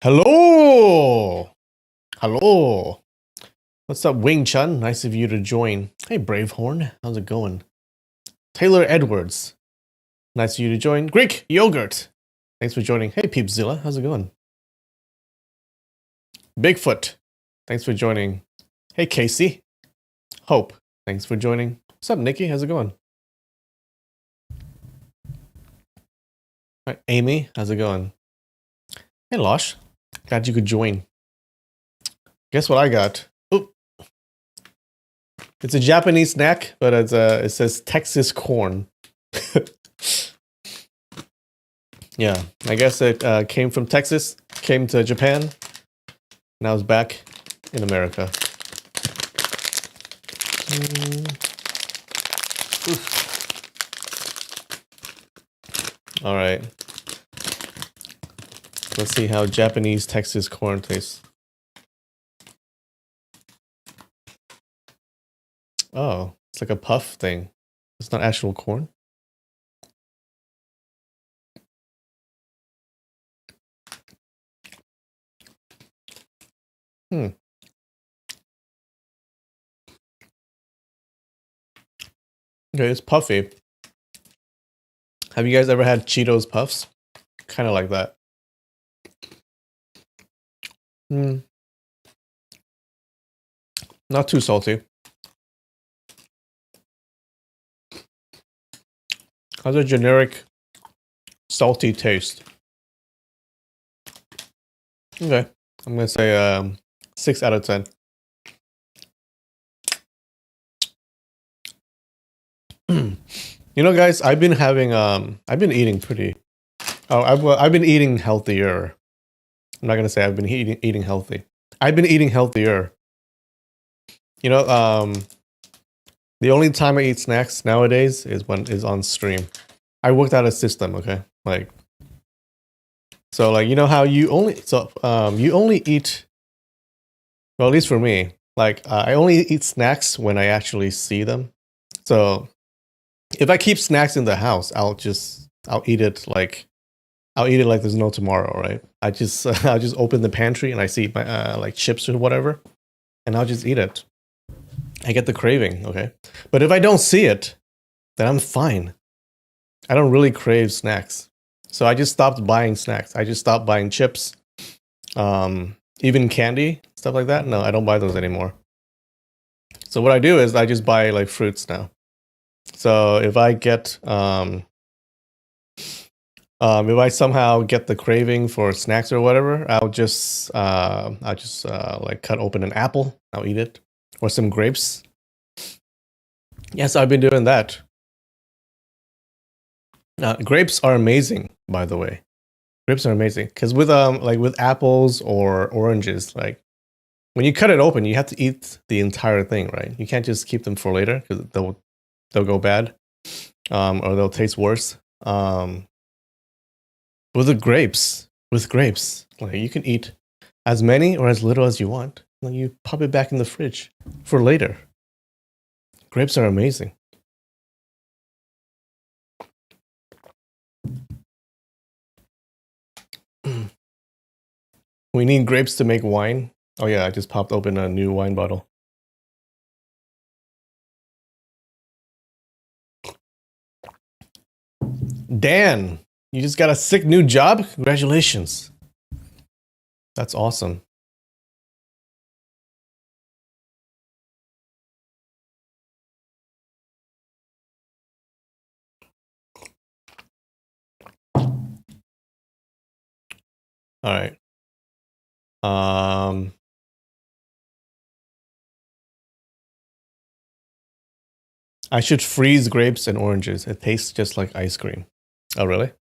Hello! Hello! What's up, Wing Chun? Nice of you to join. Hey, Bravehorn. How's it going? Taylor Edwards. Nice of you to join. Greek Yogurt. Thanks for joining. Hey, Peepzilla. How's it going? Bigfoot. Thanks for joining. Hey, Casey. Hope. Thanks for joining. What's up, Nikki? How's it going? All right, Amy. How's it going? Hey, Losh. Glad you could join. Guess what I got? Oop. It's a Japanese snack, but it says Texas corn. Yeah, I guess it came from Texas, came to Japan, now it's back in America. All right. Let's see how Japanese Texas corn tastes. Oh, it's like a puff thing. It's not actual corn. Okay, it's puffy. Have you guys ever had Cheetos Puffs? Kind of like that. Not too salty. Has a generic salty taste. Okay, I'm gonna say 6 out of 10. You know, guys, I've been eating pretty. I've been eating healthier. I'm not gonna say I've been eating healthy. I've been eating healthier. You know, the only time I eat snacks nowadays is when is on stream. I worked out a system, okay? Like, so like, you know how you only eat, well, at least for me, like I only eat snacks when I actually see them. So if I keep snacks in the house, I'll eat it like there's no tomorrow, right? I'll just open the pantry and I see my like chips or whatever, and I'll just eat it. I get the craving, okay? But if I don't see it, then I'm fine. I don't really crave snacks. So I just stopped buying snacks. I just stopped buying chips. Even candy, stuff like that. No, I don't buy those anymore. So what I do is I just buy like fruits now. So if I get if I somehow get the craving for snacks or whatever, I'll just like cut open an apple. I'll eat it, or some grapes. Yes, I've been doing that. Grapes are amazing, by the way. Grapes are amazing because with like with apples or oranges, like when you cut it open, you have to eat the entire thing, right? You can't just keep them for later because they'll go bad, or they'll taste worse. With grapes, like you can eat as many or as little as you want. Then you pop it back in the fridge for later. Grapes are amazing. We need grapes to make wine. Oh yeah, I just popped open a new wine bottle. Dan, you just got a sick new job? Congratulations. That's awesome. All right. I should freeze grapes and oranges. It tastes just like ice cream. Oh, really?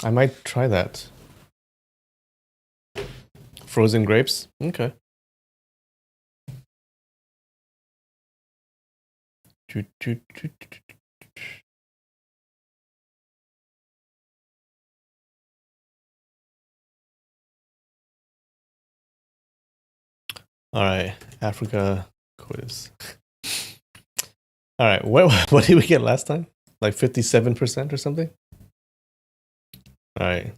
I might try that. Frozen grapes? Okay. All right, Africa quiz. All right, what did we get last time? Like 57% or something? All right.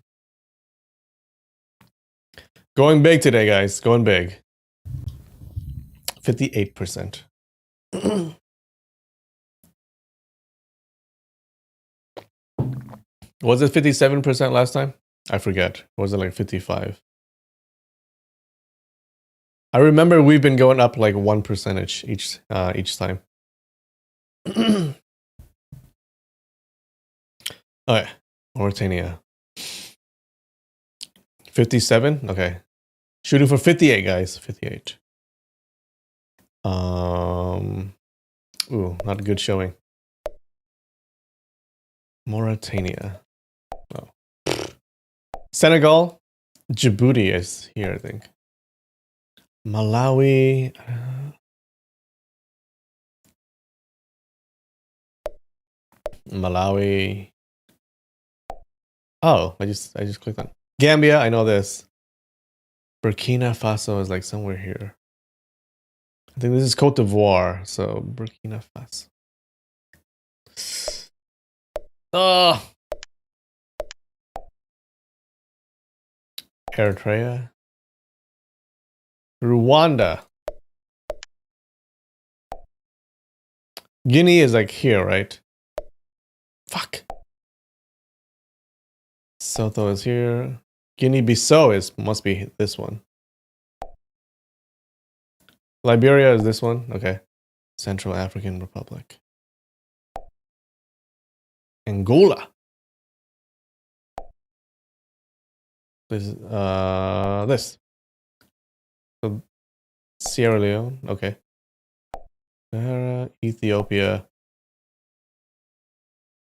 Going big today, guys. Going big. 58%. Was it 57% last time? I forget. Or was it like 55? I remember we've been going up like 1% each time. Alright. Mauritania. 57? Okay. Shooting for 58, guys. 58. Ooh, not a good showing. Mauritania. Oh. Senegal. Djibouti is here, I think. Malawi. Malawi. Oh, I just clicked on Gambia. I know this. Burkina Faso is like somewhere here. I think this is Cote d'Ivoire, so Burkina Faso. Oh, Eritrea, Rwanda. Guinea is like here, right? Fuck. Soto is here. Guinea-Bissau must be this one. Liberia is this one. Okay. Central African Republic. Angola. This. So Sierra Leone. Okay. Ethiopia.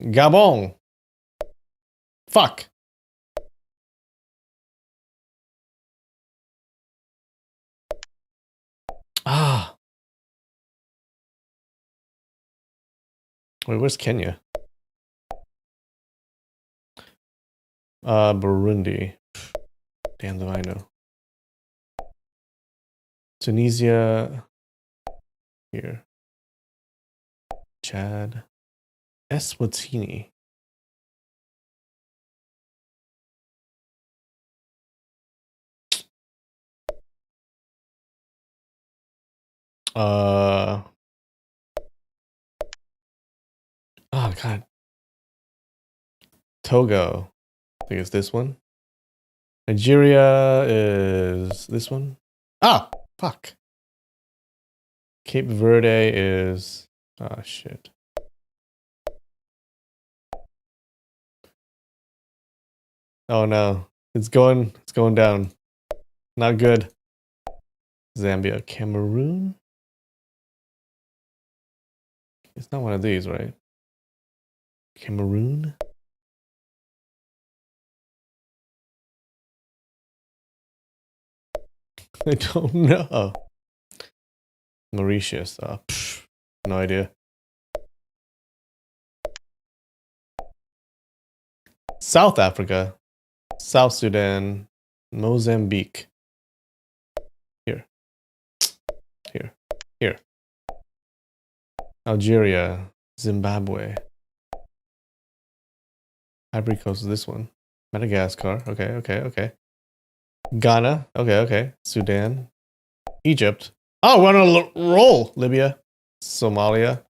Gabon. Fuck. Ah. Wait, where's Kenya? Burundi. Damn, do I know. Tunisia. Here. Chad. Eswatini. Oh god. Togo. I think it's this one. Nigeria is this one. Ah, fuck. Cape Verde is shit. Oh no. It's going down. Not good. Zambia. Cameroon? It's not one of these, right? Cameroon? I don't know. Mauritius. No idea. South Africa. South Sudan. Mozambique. Here. Here. Here. Algeria. Zimbabwe. Ivory Coast is this one. Madagascar. Okay. Ghana. Okay. Sudan. Egypt. Oh, we're on a roll. Libya. Somalia.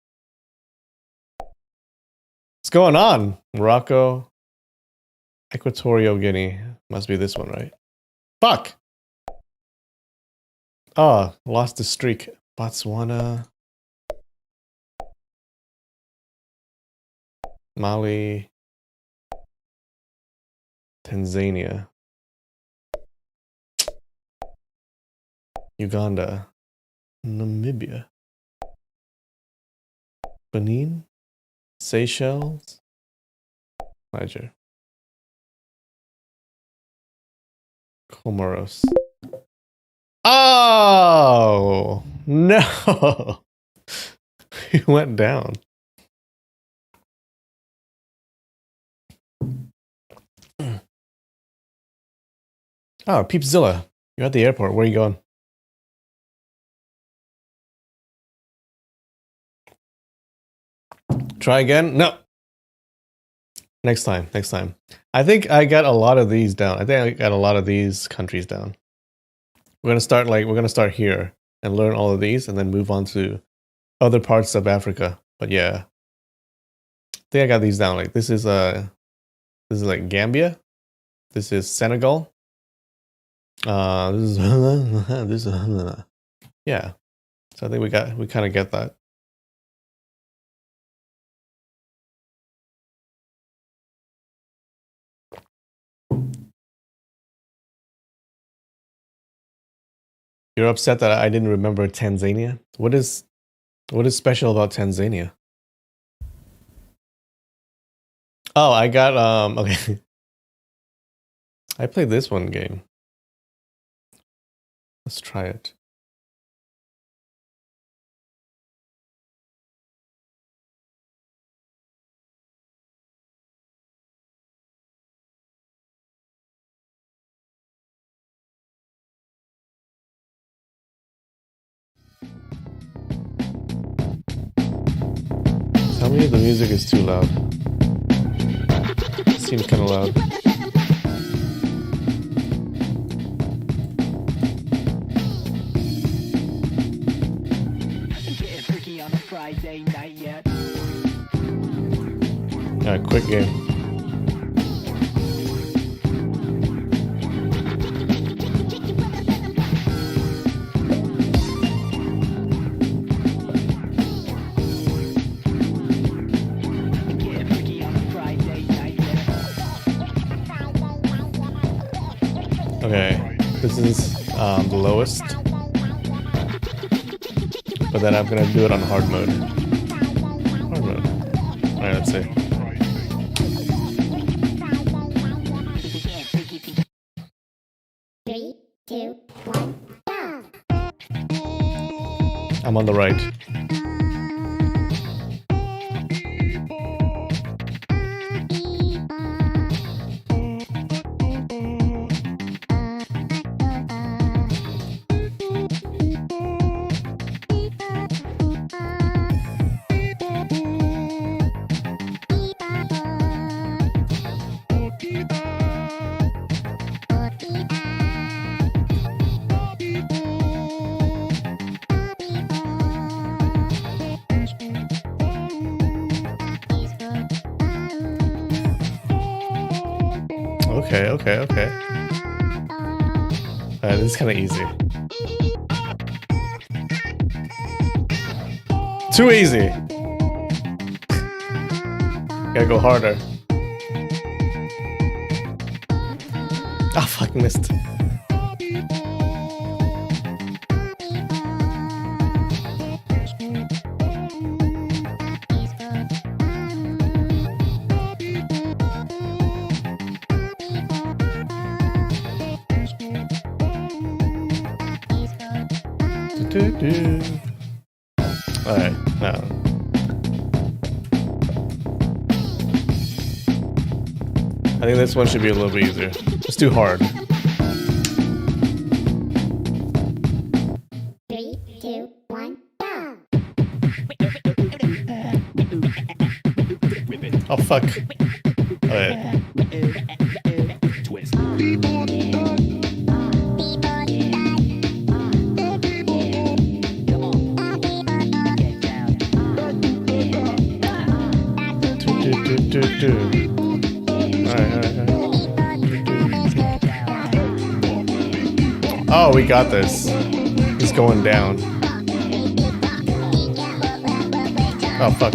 What's going on? Morocco. Equatorial Guinea. Must be this one, right? Fuck! Oh, lost the streak. Botswana. Mali. Tanzania. Uganda. Namibia. Benin. Seychelles. Niger. Comoros. Oh no! He went down. Oh, Peepzilla. You're at the airport. Where are you going? Try again? No. Next time. Next time. I think I got a lot of these down. I think I got a lot of these countries down. We're gonna start here and learn all of these, and then move on to other parts of Africa. But yeah, I think I got these down. Like this is like Gambia. This is Senegal. This is this is yeah. So I think we kind of get that. You're upset that I didn't remember Tanzania? What is special about Tanzania? Oh, I got okay. I played this one game. Let's try it. Tell me if the music is too loud. It seems kind of loud. Alright, quick game. Okay, this is the lowest, but then I'm gonna do it on hard mode. Hard mode. All right, let's see. Three, two, one, go. I'm on the right. Okay. Alright, this is kind of easy. Too easy. Gotta go harder. Ah, fuck, missed. Alright, now. I think this one should be a little bit easier. It's too hard. 3, 2, 1, go! Oh, fuck. Alright. Alright. Oh, we got this. He's going down. Oh, fuck.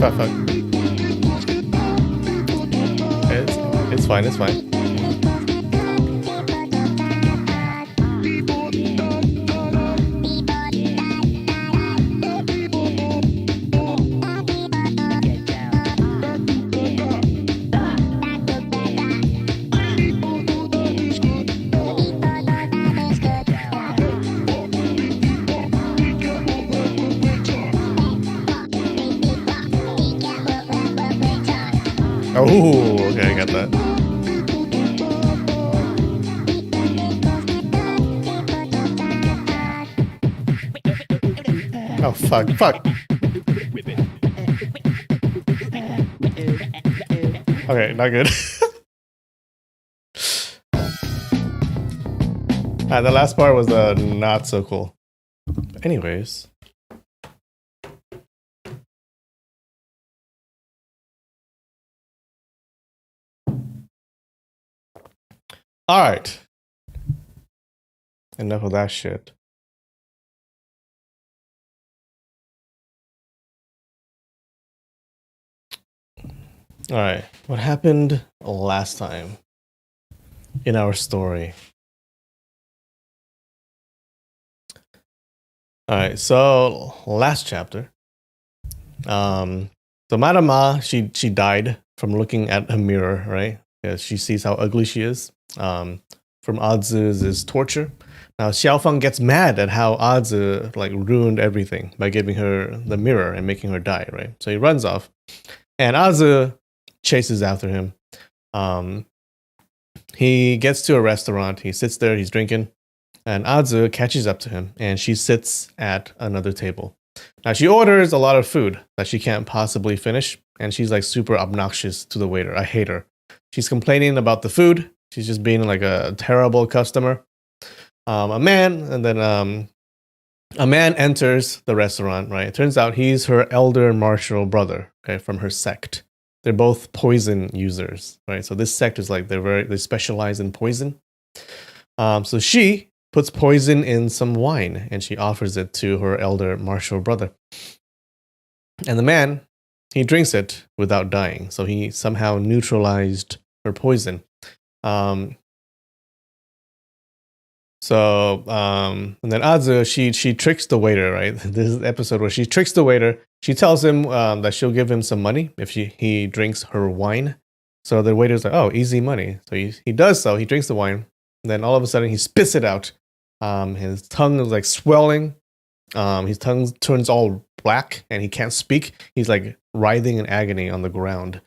It's fine. Oh, okay, I got that. Oh, fuck. Okay, not good. The last part was not so cool. But anyways. Alright. Enough of that shit. Alright. What happened last time in our story? Alright, so last chapter. So Madame Ma, she died from looking at a mirror, right? Yeah, she sees how ugly she is. From Azi's torture. Now Xiaofeng gets mad at how Azi like ruined everything by giving her the mirror and making her die, right? So he runs off, and Azi chases after him. He gets to a restaurant. He sits there. He's drinking, and Azi catches up to him, and she sits at another table. Now she orders a lot of food that she can't possibly finish, and she's like super obnoxious to the waiter. I hate her. She's complaining about the food. She's just being like a terrible customer. A man enters the restaurant, right? It turns out he's her elder martial brother, okay, from her sect. They're both poison users, right? So this sect is like they specialize in poison. So she puts poison in some wine and she offers it to her elder martial brother. And the man, he drinks it without dying. So he somehow neutralized her poison. And then Azu, she tricks the waiter, right? This is the episode where she tricks the waiter. She tells him that she'll give him some money if he drinks her wine. So the waiter's like, oh, easy money. So he does so. He drinks the wine. And then all of a sudden he spits it out. His tongue is like swelling. His tongue turns all black and he can't speak. He's like writhing in agony on the ground.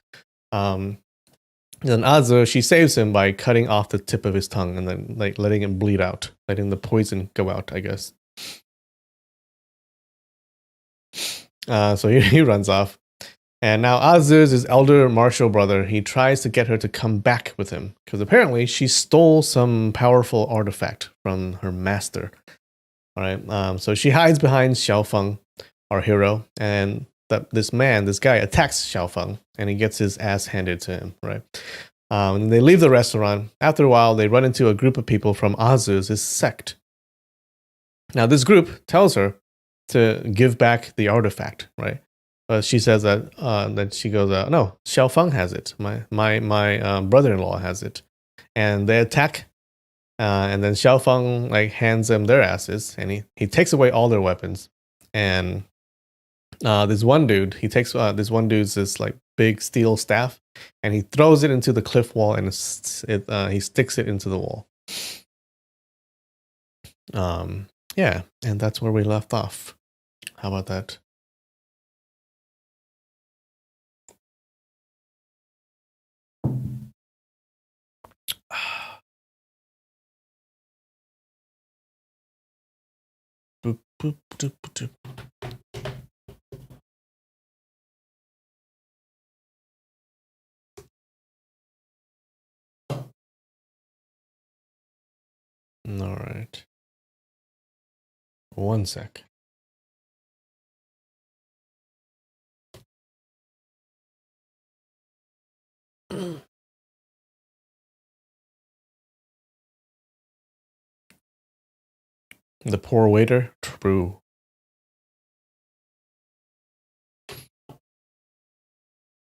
Then Azu, she saves him by cutting off the tip of his tongue and then like letting it bleed out, letting the poison go out, I guess. So he runs off. And now Azu's his elder martial brother, he tries to get her to come back with him because apparently she stole some powerful artifact from her master. All right. So she hides behind Xiaofeng, our hero, and this guy attacks Xiaofeng and he gets his ass handed to him, right? And they leave the restaurant. After a while, they run into a group of people from Azu's sect. Now, this group tells her to give back the artifact, right? She says that, then she goes, no, Xiaofeng has it. My brother-in-law has it. And they attack, and then Xiaofeng like hands them their asses, and he takes away all their weapons. And this one dude, he takes this one dude's this like big steel staff, and he throws it into the cliff wall, and he sticks it into the wall. Yeah, and that's where we left off. How about that? Boop, boop, doop, doop. All right. One sec. The poor waiter? True.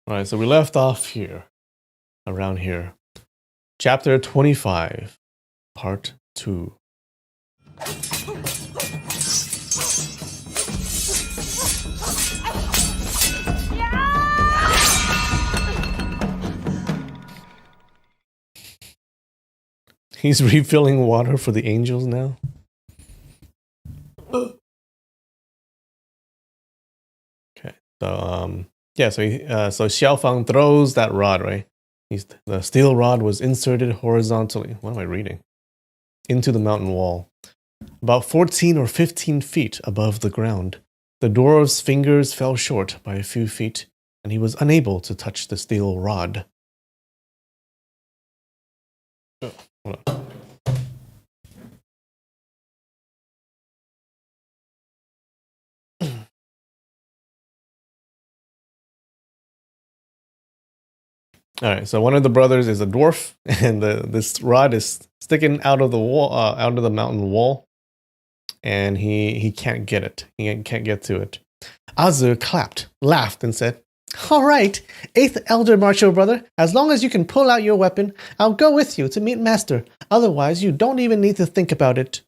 Alright, so we left off here. Around here. Chapter 25. Part 2. He's refilling water for the angels now? Okay, so yeah, so Xiaofeng throws that rod, right? The steel rod was inserted horizontally. What am I reading? Into the mountain wall, about 14 or 15 feet above the ground. The dwarf's fingers fell short by a few feet, and he was unable to touch the steel rod. Oh, hold on. All right, so one of the brothers is a dwarf, and this rod is sticking out of the wall, out of the mountain wall, and he can't get it. He can't get to it. Azu clapped, laughed, and said, "All right, 8th Elder Martial Brother, as long as you can pull out your weapon, I'll go with you to meet Master. Otherwise, you don't even need to think about it."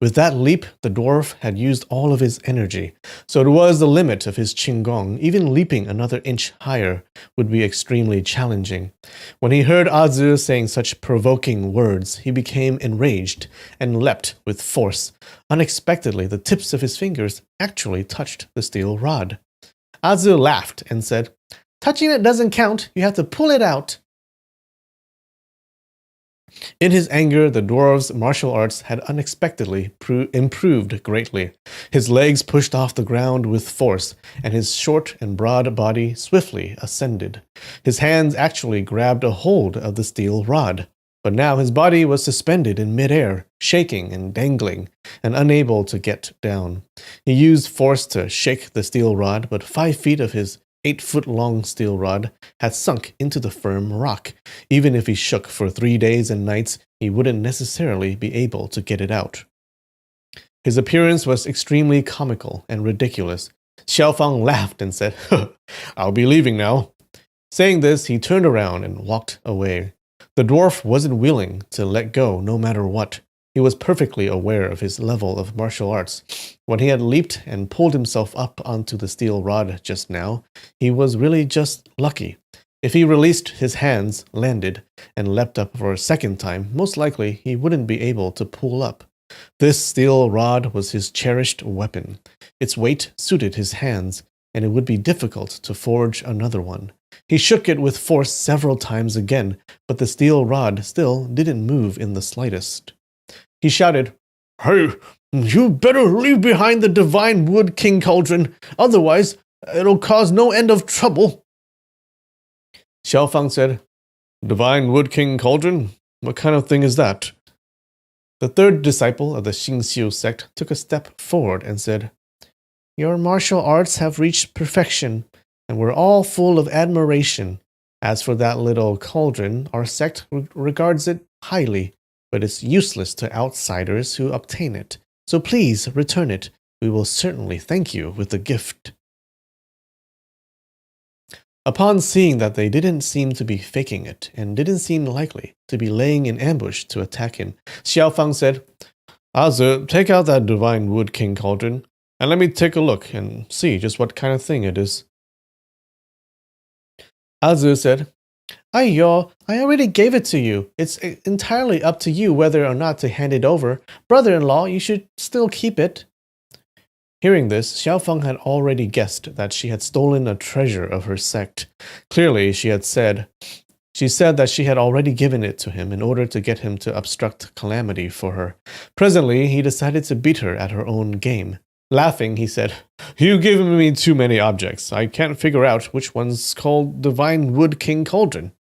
With that leap, the dwarf had used all of his energy, so it was the limit of his qinggong. Even leaping another inch higher would be extremely challenging. When he heard Azu saying such provoking words, he became enraged and leapt with force. Unexpectedly, the tips of his fingers actually touched the steel rod. Azu laughed and said, "Touching it doesn't count, you have to pull it out." In his anger, the dwarf's martial arts had unexpectedly improved greatly. His legs pushed off the ground with force, and his short and broad body swiftly ascended. His hands actually grabbed a hold of the steel rod, but now his body was suspended in midair, shaking and dangling, and unable to get down. He used force to shake the steel rod, but 5 feet of his 8-foot-long steel rod had sunk into the firm rock. Even if he shook for 3 days and nights, he wouldn't necessarily be able to get it out. His appearance was extremely comical and ridiculous. Xiaofang laughed and said, "I'll be leaving now." Saying this, he turned around and walked away. The dwarf wasn't willing to let go no matter what. He was perfectly aware of his level of martial arts. When he had leaped and pulled himself up onto the steel rod just now, he was really just lucky. If he released his hands, landed, and leapt up for a second time, most likely he wouldn't be able to pull up. This steel rod was his cherished weapon. Its weight suited his hands, and it would be difficult to forge another one. He shook it with force several times again, but the steel rod still didn't move in the slightest. He shouted, "Hey, you better leave behind the divine wood king cauldron, otherwise it'll cause no end of trouble." Xiaofang said, "Divine wood king cauldron? What kind of thing is that?" The third disciple of the Xingxiu sect took a step forward and said, "Your martial arts have reached perfection, and we're all full of admiration. As for that little cauldron, our sect regards it highly, but it's useless to outsiders who obtain it. So please return it. We will certainly thank you with the gift." Upon seeing that they didn't seem to be faking it, and didn't seem likely to be laying in ambush to attack him, Xiaofang said, "Azu, take out that divine wood king cauldron, and let me take a look and see just what kind of thing it is." Azu said, "Aiyo, I already gave it to you. It's entirely up to you whether or not to hand it over. Brother-in-law, you should still keep it." Hearing this, Xiaofeng had already guessed that she had stolen a treasure of her sect. Clearly, she said that she had already given it to him in order to get him to obstruct calamity for her. Presently, he decided to beat her at her own game. Laughing, he said, "You've given me too many objects. I can't figure out which one's called Divine Wood King Cauldron."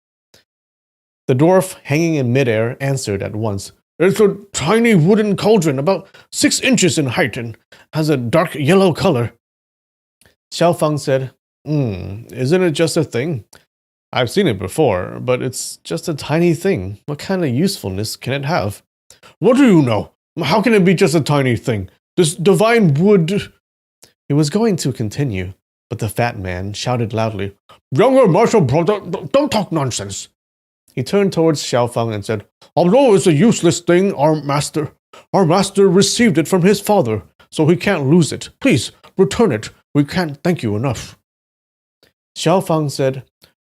The dwarf, hanging in midair, answered at once, "It's a tiny wooden cauldron about 6 inches in height and has a dark yellow color." Xiaofang said, "Isn't it just a thing? I've seen it before, but it's just a tiny thing. What kind of usefulness can it have?" "What do you know? How can it be just a tiny thing? This divine wood—" He was going to continue, but the fat man shouted loudly, "Younger martial brother, don't talk nonsense." He turned towards Xiaofang and said, "Although it's a useless thing, our master received it from his father, so he can't lose it. Please, return it. We can't thank you enough." Xiaofang said,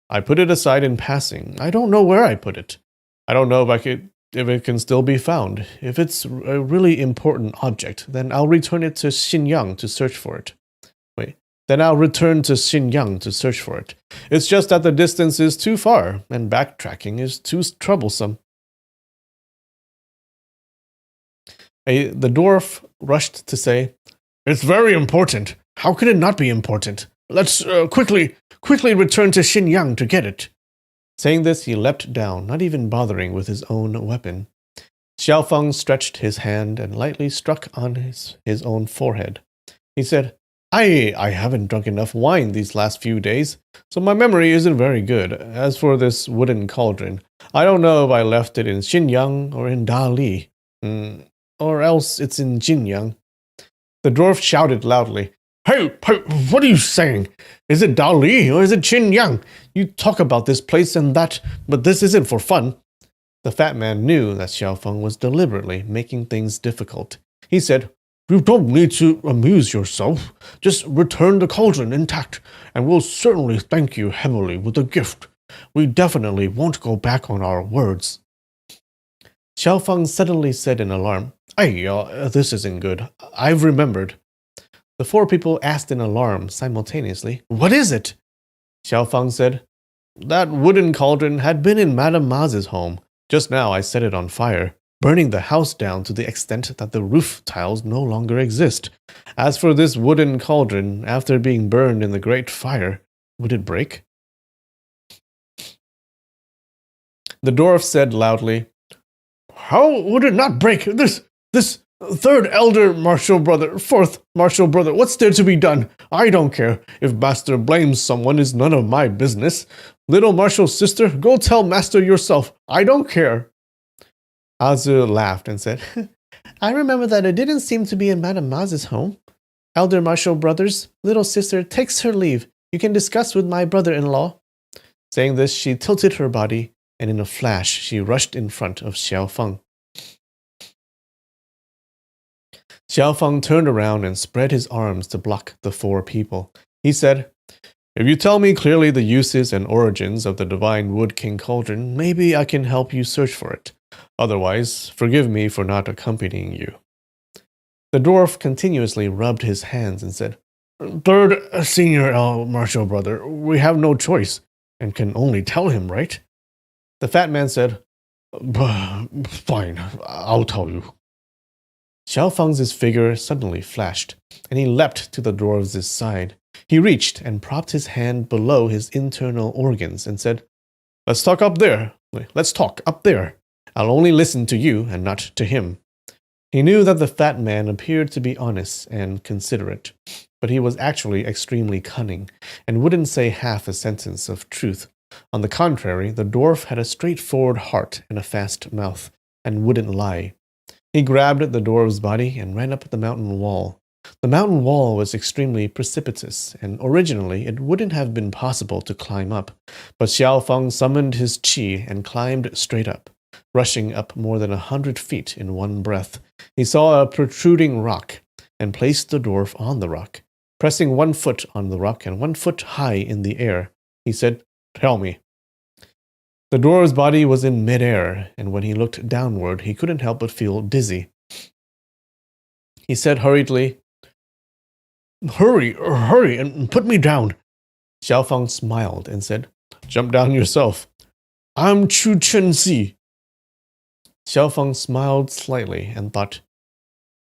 "I put it aside in passing. I don't know where I put it. I don't know if it can still be found. If it's a really important object, then I'll return it to Xinyang to search for it. Then I'll return to Xinyang to search for it. It's just that the distance is too far, and backtracking is too troublesome." The dwarf rushed to say, "It's very important. How can it not be important? Let's quickly return to Xinyang to get it." Saying this, he leapt down, not even bothering with his own weapon. Xiaofeng stretched his hand and lightly struck on his own forehead. He said, I haven't drunk enough wine these last few days, so my memory isn't very good. As for this wooden cauldron, I don't know if I left it in Xinyang or in Dali. Or else it's in Jinyang. The dwarf shouted loudly, Hey, what are you saying? Is it Dali or is it Xinyang? You talk about this place and that, but this isn't for fun. The fat man knew that Xiaofeng was deliberately making things difficult. He said, You don't need to amuse yourself. Just return the cauldron intact, and we'll certainly thank you heavily with a gift. We definitely won't go back on our words. Xiaofeng suddenly said in alarm, this isn't good. I've remembered. The four people asked in alarm simultaneously, What is it? Xiaofeng said, That wooden cauldron had been in Madame Maz's home. Just now I set it on fire, burning the house down to the extent that the roof tiles no longer exist. As for this wooden cauldron, after being burned in the great fire, would it break? The dwarf said loudly, How would it not break? This third elder martial brother, fourth martial brother, what's there to be done? I don't care. If master blames someone, it's none of my business. Little martial sister, go tell master yourself. I don't care. Azu laughed and said, I remember that it didn't seem to be in Madame Maz's home. Elder martial brothers, little sister takes her leave. You can discuss with my brother-in-law. Saying this, she tilted her body, and in a flash, she rushed in front of Xiaofeng. Xiaofeng turned around and spread his arms to block the four people. He said, If you tell me clearly the uses and origins of the divine Wood King Cauldron, maybe I can help you search for it. Otherwise, forgive me for not accompanying you. The dwarf continuously rubbed his hands and said, Third senior martial brother, we have no choice, and can only tell him, right? The fat man said, Fine, I'll tell you. Xiaofeng's figure suddenly flashed, and he leapt to the dwarf's side. He reached and propped his hand below his internal organs and said, Let's talk up there. I'll only listen to you and not to him. He knew that the fat man appeared to be honest and considerate, but he was actually extremely cunning and wouldn't say half a sentence of truth. On the contrary, the dwarf had a straightforward heart and a fast mouth, and wouldn't lie. He grabbed the dwarf's body and ran up the mountain wall. The mountain wall was extremely precipitous, and originally it wouldn't have been possible to climb up, but Xiaofeng summoned his qi and climbed straight up, rushing up more than 100 feet in one breath. He saw a protruding rock and placed the dwarf on the rock. Pressing 1 foot on the rock and 1 foot high in the air, he said, Tell me. The dwarf's body was in midair, and when he looked downward, he couldn't help but feel dizzy. He said hurriedly, Hurry, and put me down. Xiaofeng smiled and said, Jump down yourself. I'm Chu Chen-Si. Xiaofeng smiled slightly and thought,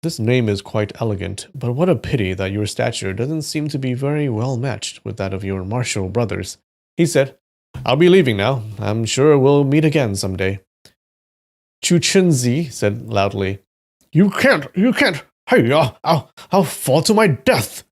This name is quite elegant, but what a pity that your stature doesn't seem to be very well matched with that of your martial brothers. He said, I'll be leaving now. I'm sure we'll meet again someday. Chu Chen-Si said loudly, You can't. Hey, I'll fall to my death.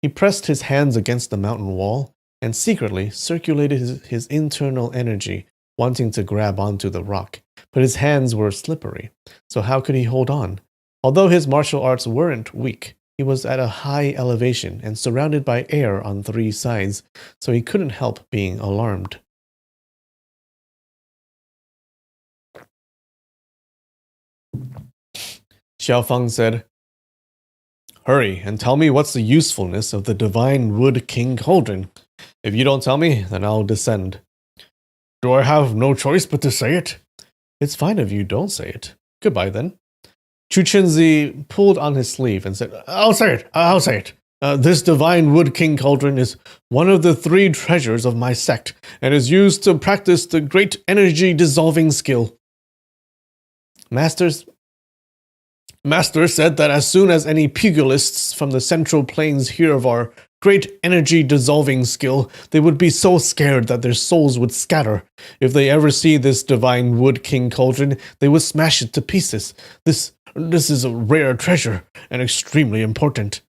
He pressed his hands against the mountain wall and secretly circulated his internal energy, wanting to grab onto the rock. But his hands were slippery, so how could he hold on? Although his martial arts weren't weak, he was at a high elevation and surrounded by air on 3 sides, so he couldn't help being alarmed. Xiaofeng said, Hurry and tell me what's the usefulness of the divine Wood King Cauldron. If you don't tell me, then I'll descend. Do I have no choice but to say it? It's fine if you don't say it. Goodbye then. Chu Chen-Si pulled on his sleeve and said, I'll say it. This divine Wood King Cauldron is one of the 3 treasures of my sect and is used to practice the great energy dissolving skill. Master said that as soon as any pugilists from the Central Plains hear of our great energy dissolving skill. They would be so scared that their souls would scatter. If they ever see this divine wood king cauldron, they would smash it to pieces. This is a rare treasure and extremely important.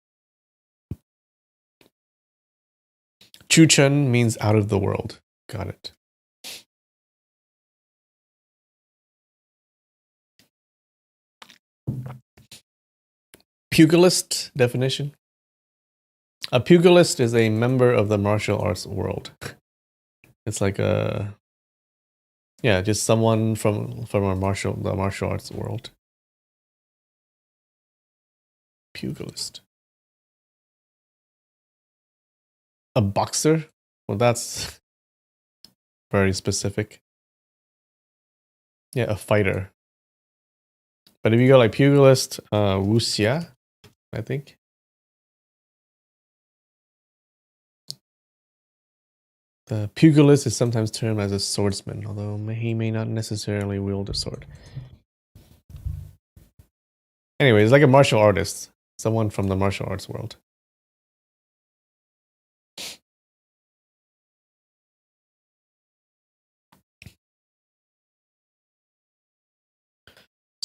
Chuchen means out of the world. Got it. Pugilist definition. A pugilist is a member of the martial arts world. It's like just someone from the martial arts world. Pugilist. A boxer? Well, that's very specific. Yeah, a fighter. But if you go like pugilist, Wuxia, I think. The pugilist is sometimes termed as a swordsman, although he may not necessarily wield a sword. Anyway, it's like a martial artist. Someone from the martial arts world.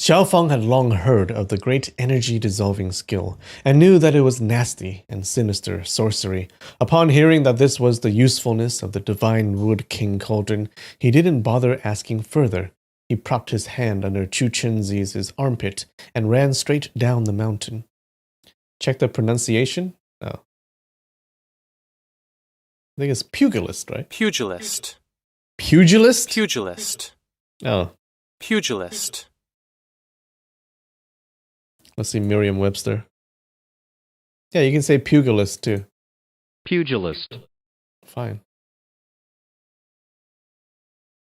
Xiaofeng had long heard of the great energy-dissolving skill, and knew that it was nasty and sinister sorcery. Upon hearing that this was the usefulness of the divine wood king cauldron, he didn't bother asking further. He propped his hand under Chu Chenzi's armpit and ran straight down the mountain. Check the pronunciation? Oh. I think it's pugilist, right? Pugilist. Pugilist? Pugilist. Oh. Pugilist. Let's see Merriam-Webster. Yeah, you can say pugilist too. Pugilist. Fine.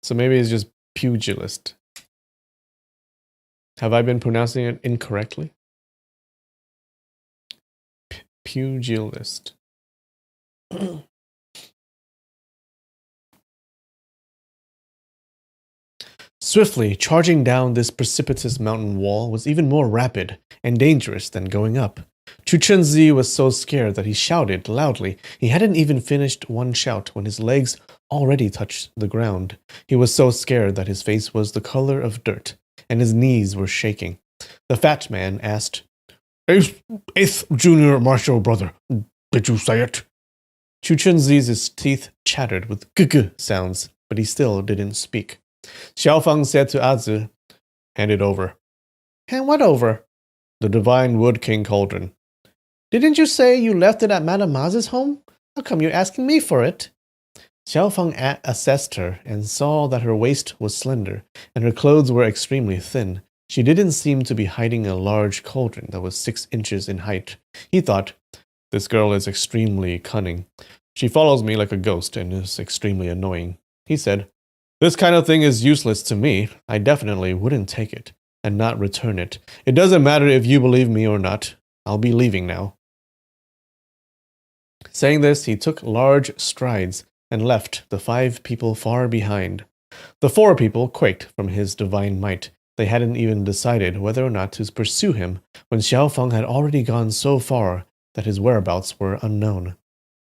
So maybe it's just pugilist. Have I been pronouncing it incorrectly? Pugilist. Swiftly charging down this precipitous mountain wall was even more rapid and dangerous than going up. Chu Chenzi was so scared that he shouted loudly. He hadn't even finished one shout when his legs already touched the ground. He was so scared that his face was the color of dirt, and his knees were shaking. The fat man asked, Eighth junior martial brother, did you say it? Chu Chenzi's teeth chattered with g sounds, but he still didn't speak. Xiaofeng said to Azi, hand it over. Hand what over? The divine wood king cauldron. Didn't you say you left it at Madame Maz's home? How come you're asking me for it? Xiaofeng assessed her and saw that her waist was slender and her clothes were extremely thin. She didn't seem to be hiding a large cauldron that was 6 inches in height. He thought, this girl is extremely cunning. She follows me like a ghost and is extremely annoying. He said, this kind of thing is useless to me. I definitely wouldn't take it and not return it. It doesn't matter if you believe me or not. I'll be leaving now. Saying this, he took large strides and left the 5 people far behind. The 4 people quaked from his divine might. They hadn't even decided whether or not to pursue him when Xiaofeng had already gone so far that his whereabouts were unknown.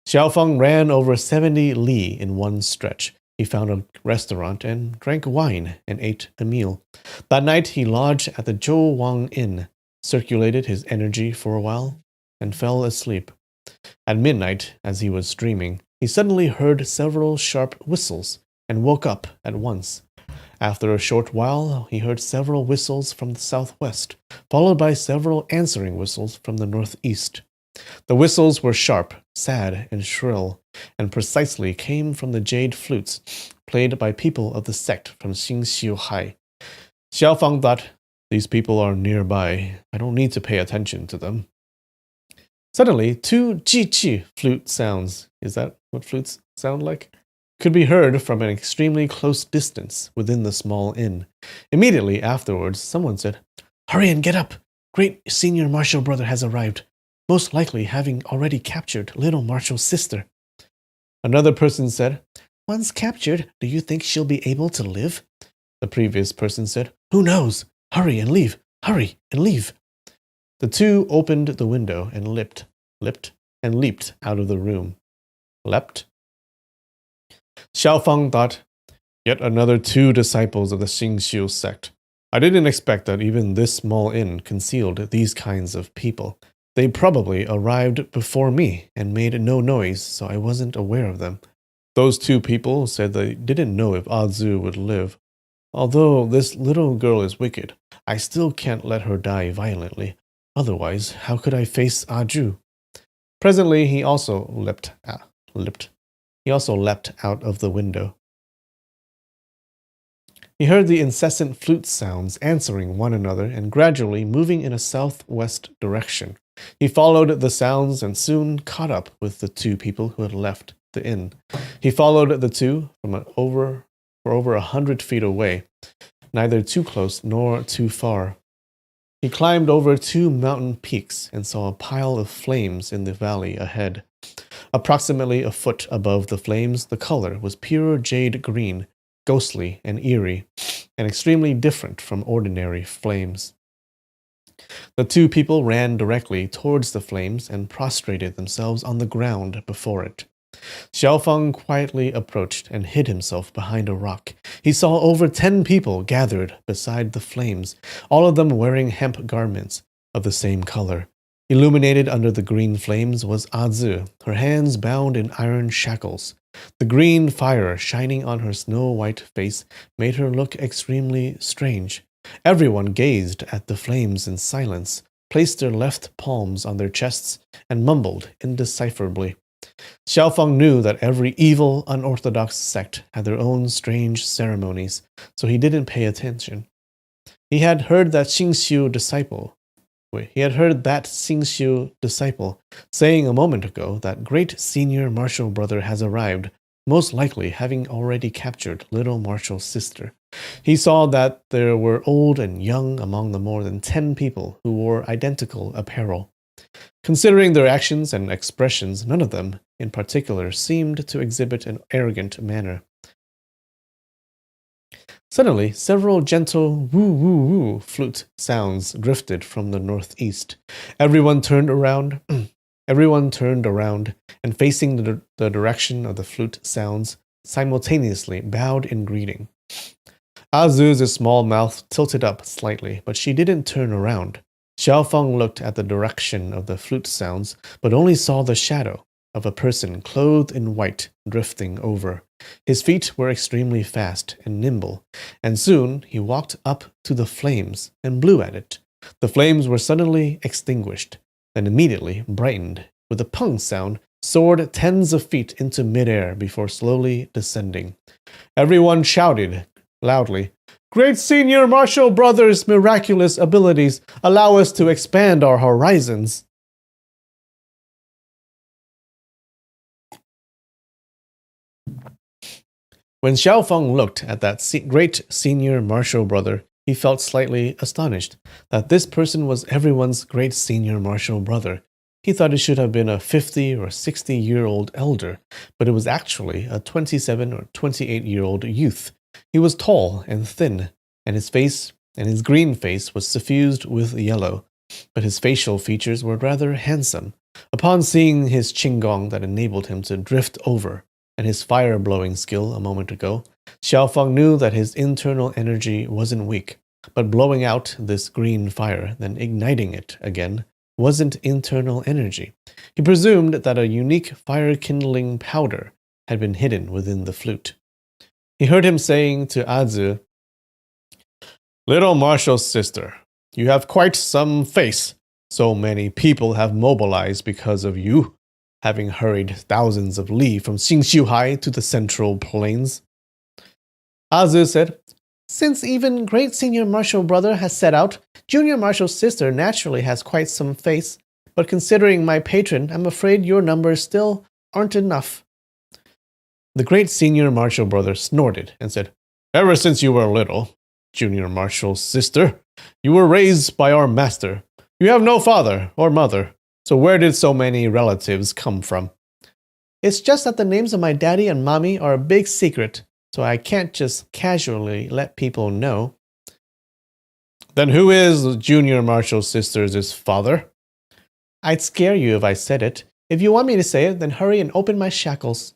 Xiaofeng ran over 70 li in one stretch. He found a restaurant and drank wine and ate a meal. That night he lodged at the Zhou Wang Inn, circulated his energy for a while, and fell asleep. At midnight, as he was dreaming, he suddenly heard several sharp whistles and woke up at once. After a short while, he heard several whistles from the southwest, followed by several answering whistles from the northeast. The whistles were sharp, sad, and shrill, and precisely came from the jade flutes played by people of the sect from Xingxiu Hai. Xiaofeng thought, these people are nearby. I don't need to pay attention to them. Suddenly, 2 ji-chi flute sounds, is that what flutes sound like? Could be heard from an extremely close distance within the small inn. Immediately afterwards, someone said, hurry and get up! Great senior martial brother has arrived, most likely having already captured little Marshall's sister. Another person said, once captured, do you think she'll be able to live? The previous person said, who knows? Hurry and leave! Hurry and leave! The 2 opened the window and leapt, and leaped out of the room. Leapt? Xiaofang thought, yet another 2 disciples of the Xingxiu sect. I didn't expect that even this small inn concealed these kinds of people. They probably arrived before me and made no noise, so I wasn't aware of them. Those 2 people said they didn't know if Azu would live. Although this little girl is wicked, I still can't let her die violently. Otherwise, how could I face Aju? Presently, he also leapt out of the window. He heard the incessant flute sounds answering one another and gradually moving in a southwest direction. He followed the sounds and soon caught up with the 2 people who had left the inn. He followed the 2 for over 100 feet away, neither too close nor too far. He climbed over 2 mountain peaks and saw a pile of flames in the valley ahead. Approximately a foot above the flames, the color was pure jade green, ghostly and eerie, and extremely different from ordinary flames. The 2 people ran directly towards the flames and prostrated themselves on the ground before it. Xiaofang quietly approached and hid himself behind a rock. He saw over 10 people gathered beside the flames, all of them wearing hemp garments of the same color. Illuminated under the green flames was Azu, her hands bound in iron shackles. The green fire shining on her snow-white face made her look extremely strange. Everyone gazed at the flames in silence, placed their left palms on their chests, and mumbled indecipherably. Xiaofang knew that every evil, unorthodox sect had their own strange ceremonies, so he didn't pay attention. He had heard that Xingxiu disciple saying a moment ago that great senior martial brother has arrived, most likely having already captured little martial sister. He saw that there were old and young among the more than 10 people who wore identical apparel. Considering their actions and expressions, none of them, in particular, seemed to exhibit an arrogant manner. Suddenly, several gentle woo-woo-woo flute sounds drifted from the northeast. Everyone turned around, and facing the direction of the flute sounds, simultaneously bowed in greeting. Azu's small mouth tilted up slightly, but she didn't turn around. Xiaofang looked at the direction of the flute sounds, but only saw the shadow of a person clothed in white drifting over. His feet were extremely fast and nimble, and soon he walked up to the flames and blew at it. The flames were suddenly extinguished, then immediately brightened. With a pung sound, soared tens of feet into midair before slowly descending. Everyone shouted loudly, "Great Senior Martial Brother's miraculous abilities allow us to expand our horizons." When Xiaofang looked at that great senior martial brother, he felt slightly astonished that this person was everyone's great senior martial brother. He thought it should have been a 50 or 60-year-old elder, but it was actually a 27 or 28-year-old youth. He was tall and thin, and his green face was suffused with yellow, but his facial features were rather handsome. Upon seeing his qinggong that enabled him to drift over, and his fire-blowing skill a moment ago, Xiaofang knew that his internal energy wasn't weak, but blowing out this green fire, then igniting it again, wasn't internal energy. He presumed that a unique fire-kindling powder had been hidden within the flute. He heard him saying to Azu, "Little Martial's sister, you have quite some face. So many people have mobilized because of you, having hurried thousands of li from Xingxiu to the Central Plains." Azu said, "Since even great senior martial brother has set out, junior martial sister naturally has quite some face, but considering my patron, I'm afraid your numbers still aren't enough." The great senior martial brother snorted and said, "Ever since you were little, junior martial sister, you were raised by our master. You have no father or mother, so where did so many relatives come from?" "It's just that the names of my daddy and mommy are a big secret, so I can't just casually let people know." "Then who is junior martial sister's father?" "I'd scare you if I said it. If you want me to say it, then hurry and open my shackles.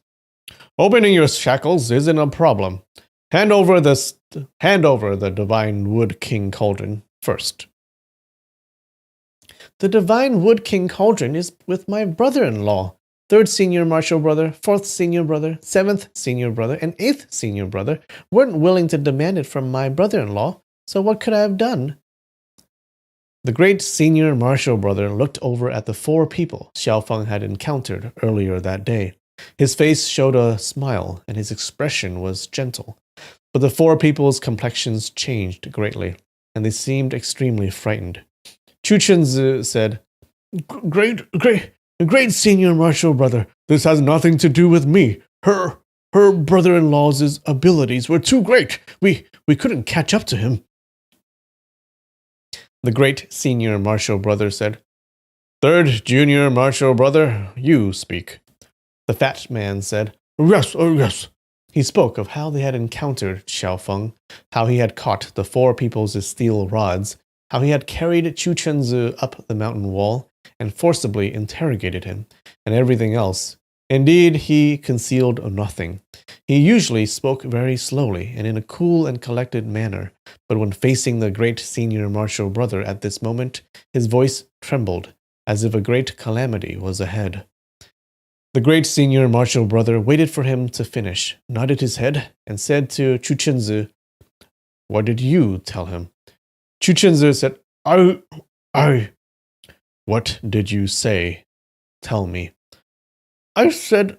Opening your shackles isn't a problem. Hand over the divine Wood King Cauldron first. The divine Wood King Cauldron is with my brother-in-law, 3rd senior martial brother, 4th senior brother, 7th senior brother, and 8th senior brother weren't willing to demand it from my brother-in-law, so what could I have done? The great senior martial brother looked over at the 4 people Xiaofeng had encountered earlier that day. His face showed a smile, and his expression was gentle. But the 4 people's complexions changed greatly, and they seemed extremely frightened. Chu Chenzi said, Great senior martial brother, this has nothing to do with me. Her brother-in-law's abilities were too great. We couldn't catch up to him. The great senior martial brother said, 3rd junior martial brother, you speak. The fat man said, Yes. He spoke of how they had encountered Xiaofeng, how he had caught the 4 people's steel rods, how he had carried Chu Chenzi up the mountain wall and forcibly interrogated him, and everything else. Indeed, he concealed nothing. He usually spoke very slowly and in a cool and collected manner, but when facing the great senior martial brother at this moment, his voice trembled, as if a great calamity was ahead. The great senior martial brother waited for him to finish, nodded his head, and said to Chu Chenzi, What did you tell him? Chu Chenzi said, What did you say? Tell me. I said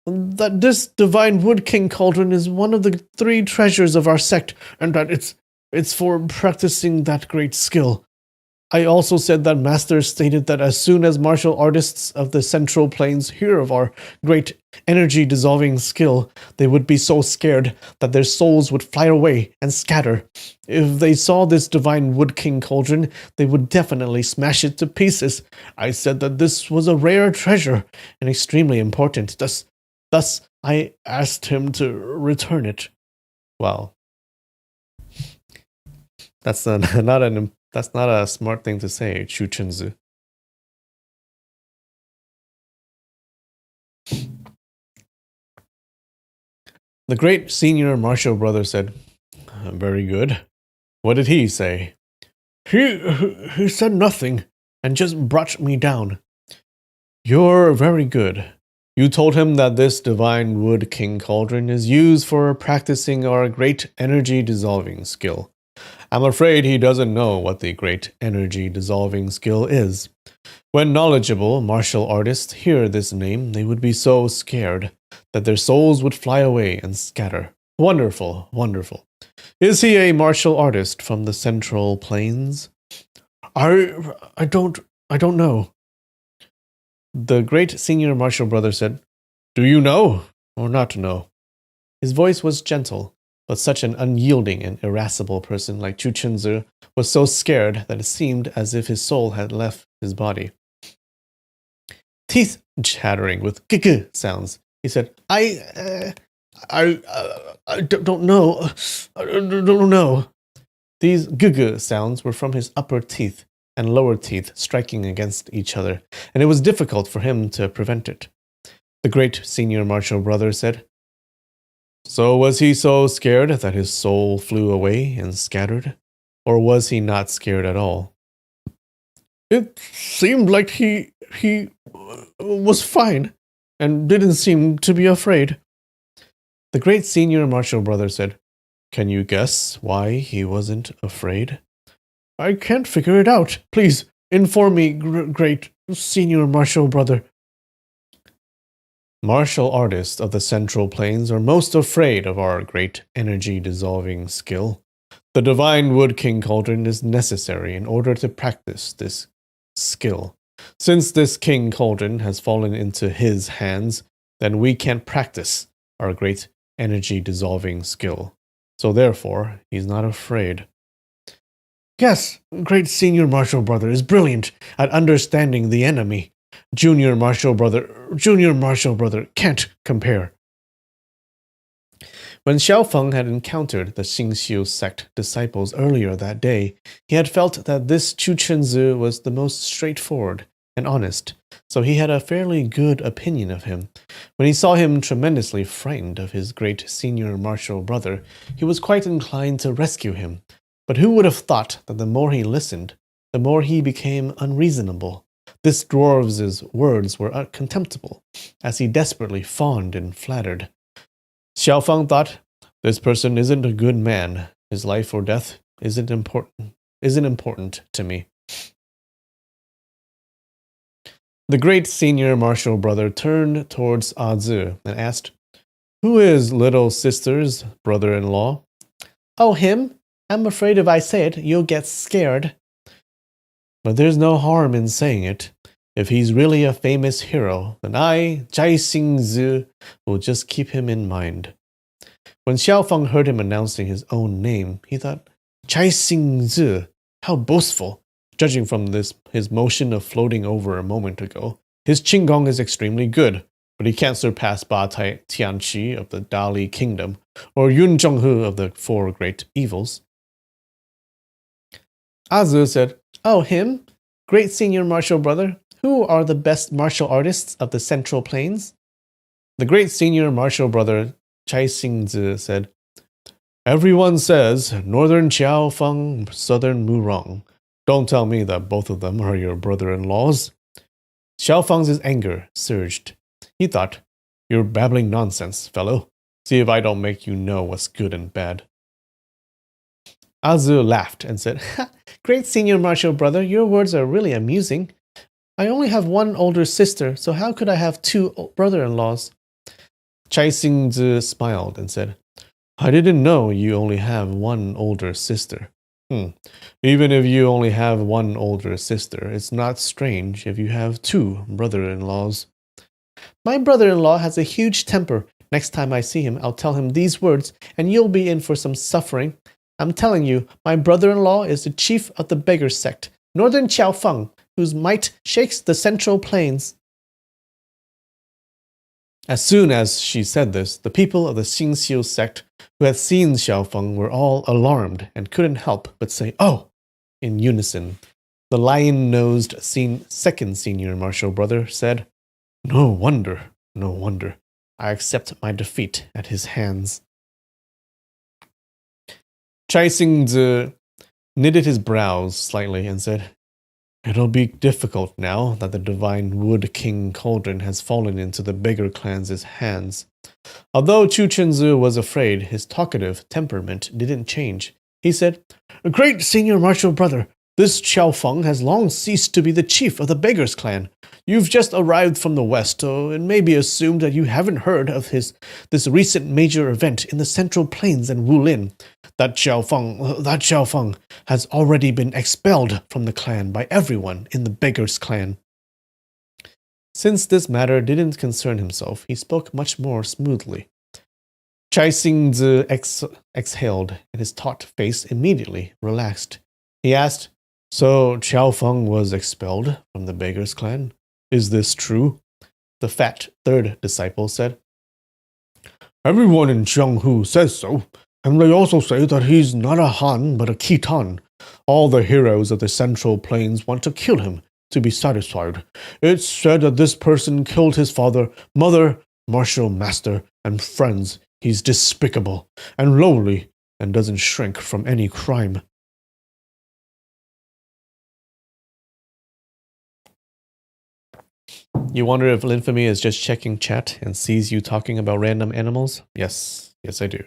that this divine Wood King Cauldron is one of the 3 treasures of our sect, and that it's for practicing that great skill. I also said that Master stated that as soon as martial artists of the Central Plains hear of our great energy-dissolving skill, they would be so scared that their souls would fly away and scatter. If they saw this divine Wood King Cauldron, they would definitely smash it to pieces. I said that this was a rare treasure and extremely important. Thus, I asked him to return it. Well, that's not a smart thing to say, Chu Chenzi. The great senior martial brother said, Very good. What did he say? He said nothing, and just brought me down. You're very good. You told him that this divine Wood King Cauldron is used for practicing our great energy-dissolving skill. I'm afraid he doesn't know what the great energy-dissolving skill is. When knowledgeable martial artists hear this name, they would be so scared that their souls would fly away and scatter. Wonderful, wonderful. Is he a martial artist from the Central Plains? I don't know. The great senior martial brother said, Do you know or not know? His voice was gentle, but such an unyielding and irascible person like Chu Chenzi was so scared that it seemed as if his soul had left his body. Teeth chattering with gg sounds, he said, I don't know. I don't know. These gg sounds were from his upper teeth and lower teeth striking against each other, and it was difficult for him to prevent it. The great senior martial brother said, So was he so scared that his soul flew away and scattered? Or was he not scared at all? It seemed like he was fine and didn't seem to be afraid. The great senior martial brother said, Can you guess why he wasn't afraid? I can't figure it out. Please, inform me, great senior martial brother. Martial artists of the Central Plains are most afraid of our great energy-dissolving skill. The divine Wood King Cauldron is necessary in order to practice this skill. Since this King Cauldron has fallen into his hands, then we can't practice our great energy-dissolving skill. So therefore, he's not afraid. Yes, great senior martial brother is brilliant at understanding the enemy. Junior martial brother can't compare. When Xiaofeng had encountered the Xingxiu sect disciples earlier that day, he had felt that this Chu Chenzi was the most straightforward and honest, so he had a fairly good opinion of him. When he saw him tremendously frightened of his great senior martial brother, he was quite inclined to rescue him. But who would have thought that the more he listened, the more he became unreasonable? This dwarf's words were contemptible, as he desperately fawned and flattered. Xiao Feng thought, this person isn't a good man. His life or death isn't important to me. The great senior martial brother turned towards Zi and asked, who is little sister's brother-in-law? Oh, him? I'm afraid if I say it, you'll get scared. But there's no harm in saying it. If he's really a famous hero, then I, Chai Xing-zi, will just keep him in mind. When Xiao Feng heard him announcing his own name, he thought, Chai Xing-zi, how boastful. Judging from his motion of floating over a moment ago, his Qinggong is extremely good, but he can't surpass Ba Tianqi of the Dali Kingdom, or Yun Zhonghe of the Four Great Evils. Zi said, oh, him? Great senior martial brother? Who are the best martial artists of the Central Plains? The great senior martial brother, Chai Xing-zi, said, everyone says Northern Xiao Feng, Southern Murong. Don't tell me that both of them are your brother-in-laws. Xiao Feng's anger surged. He thought, you're babbling nonsense, fellow. See if I don't make you know what's good and bad. Zi laughed and said, great senior martial brother, your words are really amusing. I only have one older sister, so how could I have two brother-in-laws? Chai Xing-zi smiled and said, I didn't know you only have one older sister. Even if you only have one older sister, it's not strange if you have two brother-in-laws. My brother-in-law has a huge temper. Next time I see him, I'll tell him these words, and you'll be in for some suffering. I'm telling you, my brother-in-law is the chief of the beggar sect, Northern Xiao Feng, whose might shakes the Central Plains. As soon as she said this, the people of the Xingxiu sect who had seen Xiao Feng were all alarmed and couldn't help but say, oh, in unison. The lion-nosed second senior martial brother said, no wonder. I accept my defeat at his hands. Chai Xing-zi knitted his brows slightly and said, it'll be difficult now that the divine Wood King Cauldron has fallen into the beggar clan's hands. Although Chu Chunzi was afraid, his talkative temperament didn't change. He said, great senior martial brother, this Xiao Feng has long ceased to be the chief of the beggars clan. You've just arrived from the west, so it may be assumed that you haven't heard of this recent major event in the Central Plains and Wulin. That Xiao Feng has already been expelled from the clan by everyone in the beggars clan. Since this matter didn't concern himself, he spoke much more smoothly. Chai Xing-zi exhaled, and his taut face immediately relaxed. He asked, so Xiao Feng was expelled from the beggars clan? Is this true? The fat third disciple said, everyone in Jianghu says so, and they also say that he's not a Han but a Khitan. All the heroes of the Central Plains want to kill him to be satisfied. It's said that this person killed his father, mother, martial master, and friends. He's despicable and lowly and doesn't shrink from any crime. You wonder if Linfamy is just checking chat and sees you talking about random animals? Yes, I do.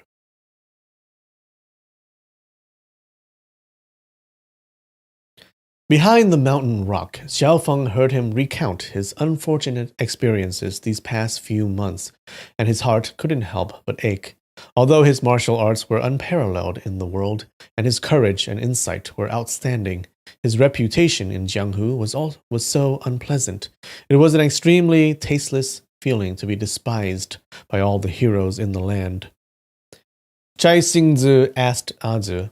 Behind the mountain rock, Xiao Feng heard him recount his unfortunate experiences these past few months, and his heart couldn't help but ache. Although his martial arts were unparalleled in the world, and his courage and insight were outstanding, his reputation in Jianghu was so unpleasant. It was an extremely tasteless feeling to be despised by all the heroes in the land. Chai Xing-zi asked Zi,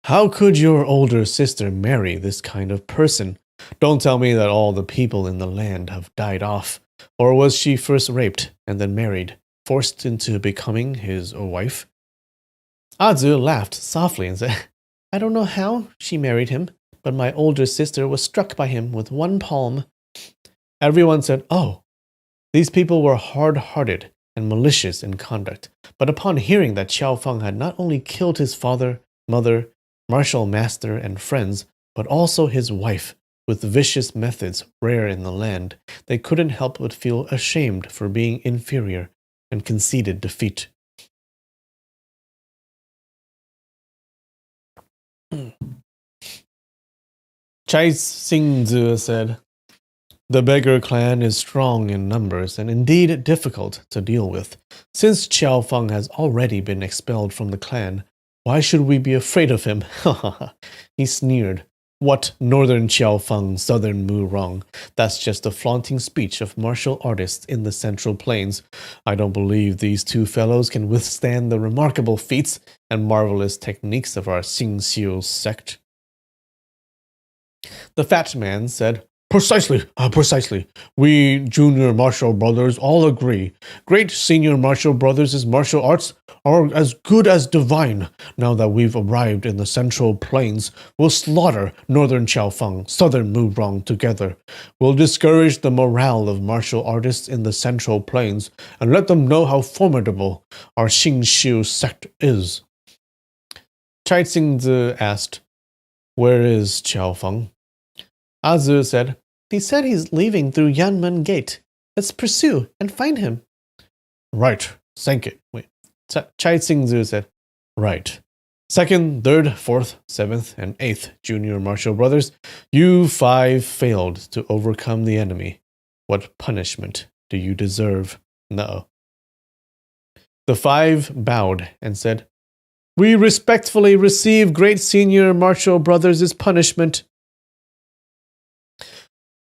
how could your older sister marry this kind of person? Don't tell me that all the people in the land have died off. Or was she first raped and then married, forced into becoming his wife? Zi laughed softly and said, I don't know how she married him, but my older sister was struck by him with one palm. Everyone said, "Oh, these people were hard-hearted and malicious in conduct." But upon hearing that Qiao Feng had not only killed his father, mother, martial master, and friends, but also his wife, with vicious methods rare in the land, they couldn't help but feel ashamed for being inferior and conceded defeat. Chai Xingzi said, "The beggar clan is strong in numbers and indeed difficult to deal with. Since Qiao Feng has already been expelled from the clan, why should we be afraid of him?" He sneered. "What northern Qiao Feng, southern Mu Rong? That's just a flaunting speech of martial artists in the Central Plains. I don't believe these two fellows can withstand the remarkable feats and marvelous techniques of our Xingxiu sect." The fat man said, Precisely. We junior martial brothers all agree. Great senior martial brothers' martial arts are as good as divine. Now that we've arrived in the Central Plains, we'll slaughter northern Qiaofeng, southern Murong together. We'll discourage the morale of martial artists in the Central Plains and let them know how formidable our Xingxiu sect is. Chai Xingzi asked, Where is Qiaofeng? Azu said, He said he's leaving through Yanmen Gate. Let's pursue and find him. Right. Chai Xingzi said, Right. 2nd, 3rd, 4th, 7th, and 8th junior martial brothers, you 5 failed to overcome the enemy. What punishment do you deserve? No. The 5 bowed and said, We respectfully receive great senior martial brothers' punishment.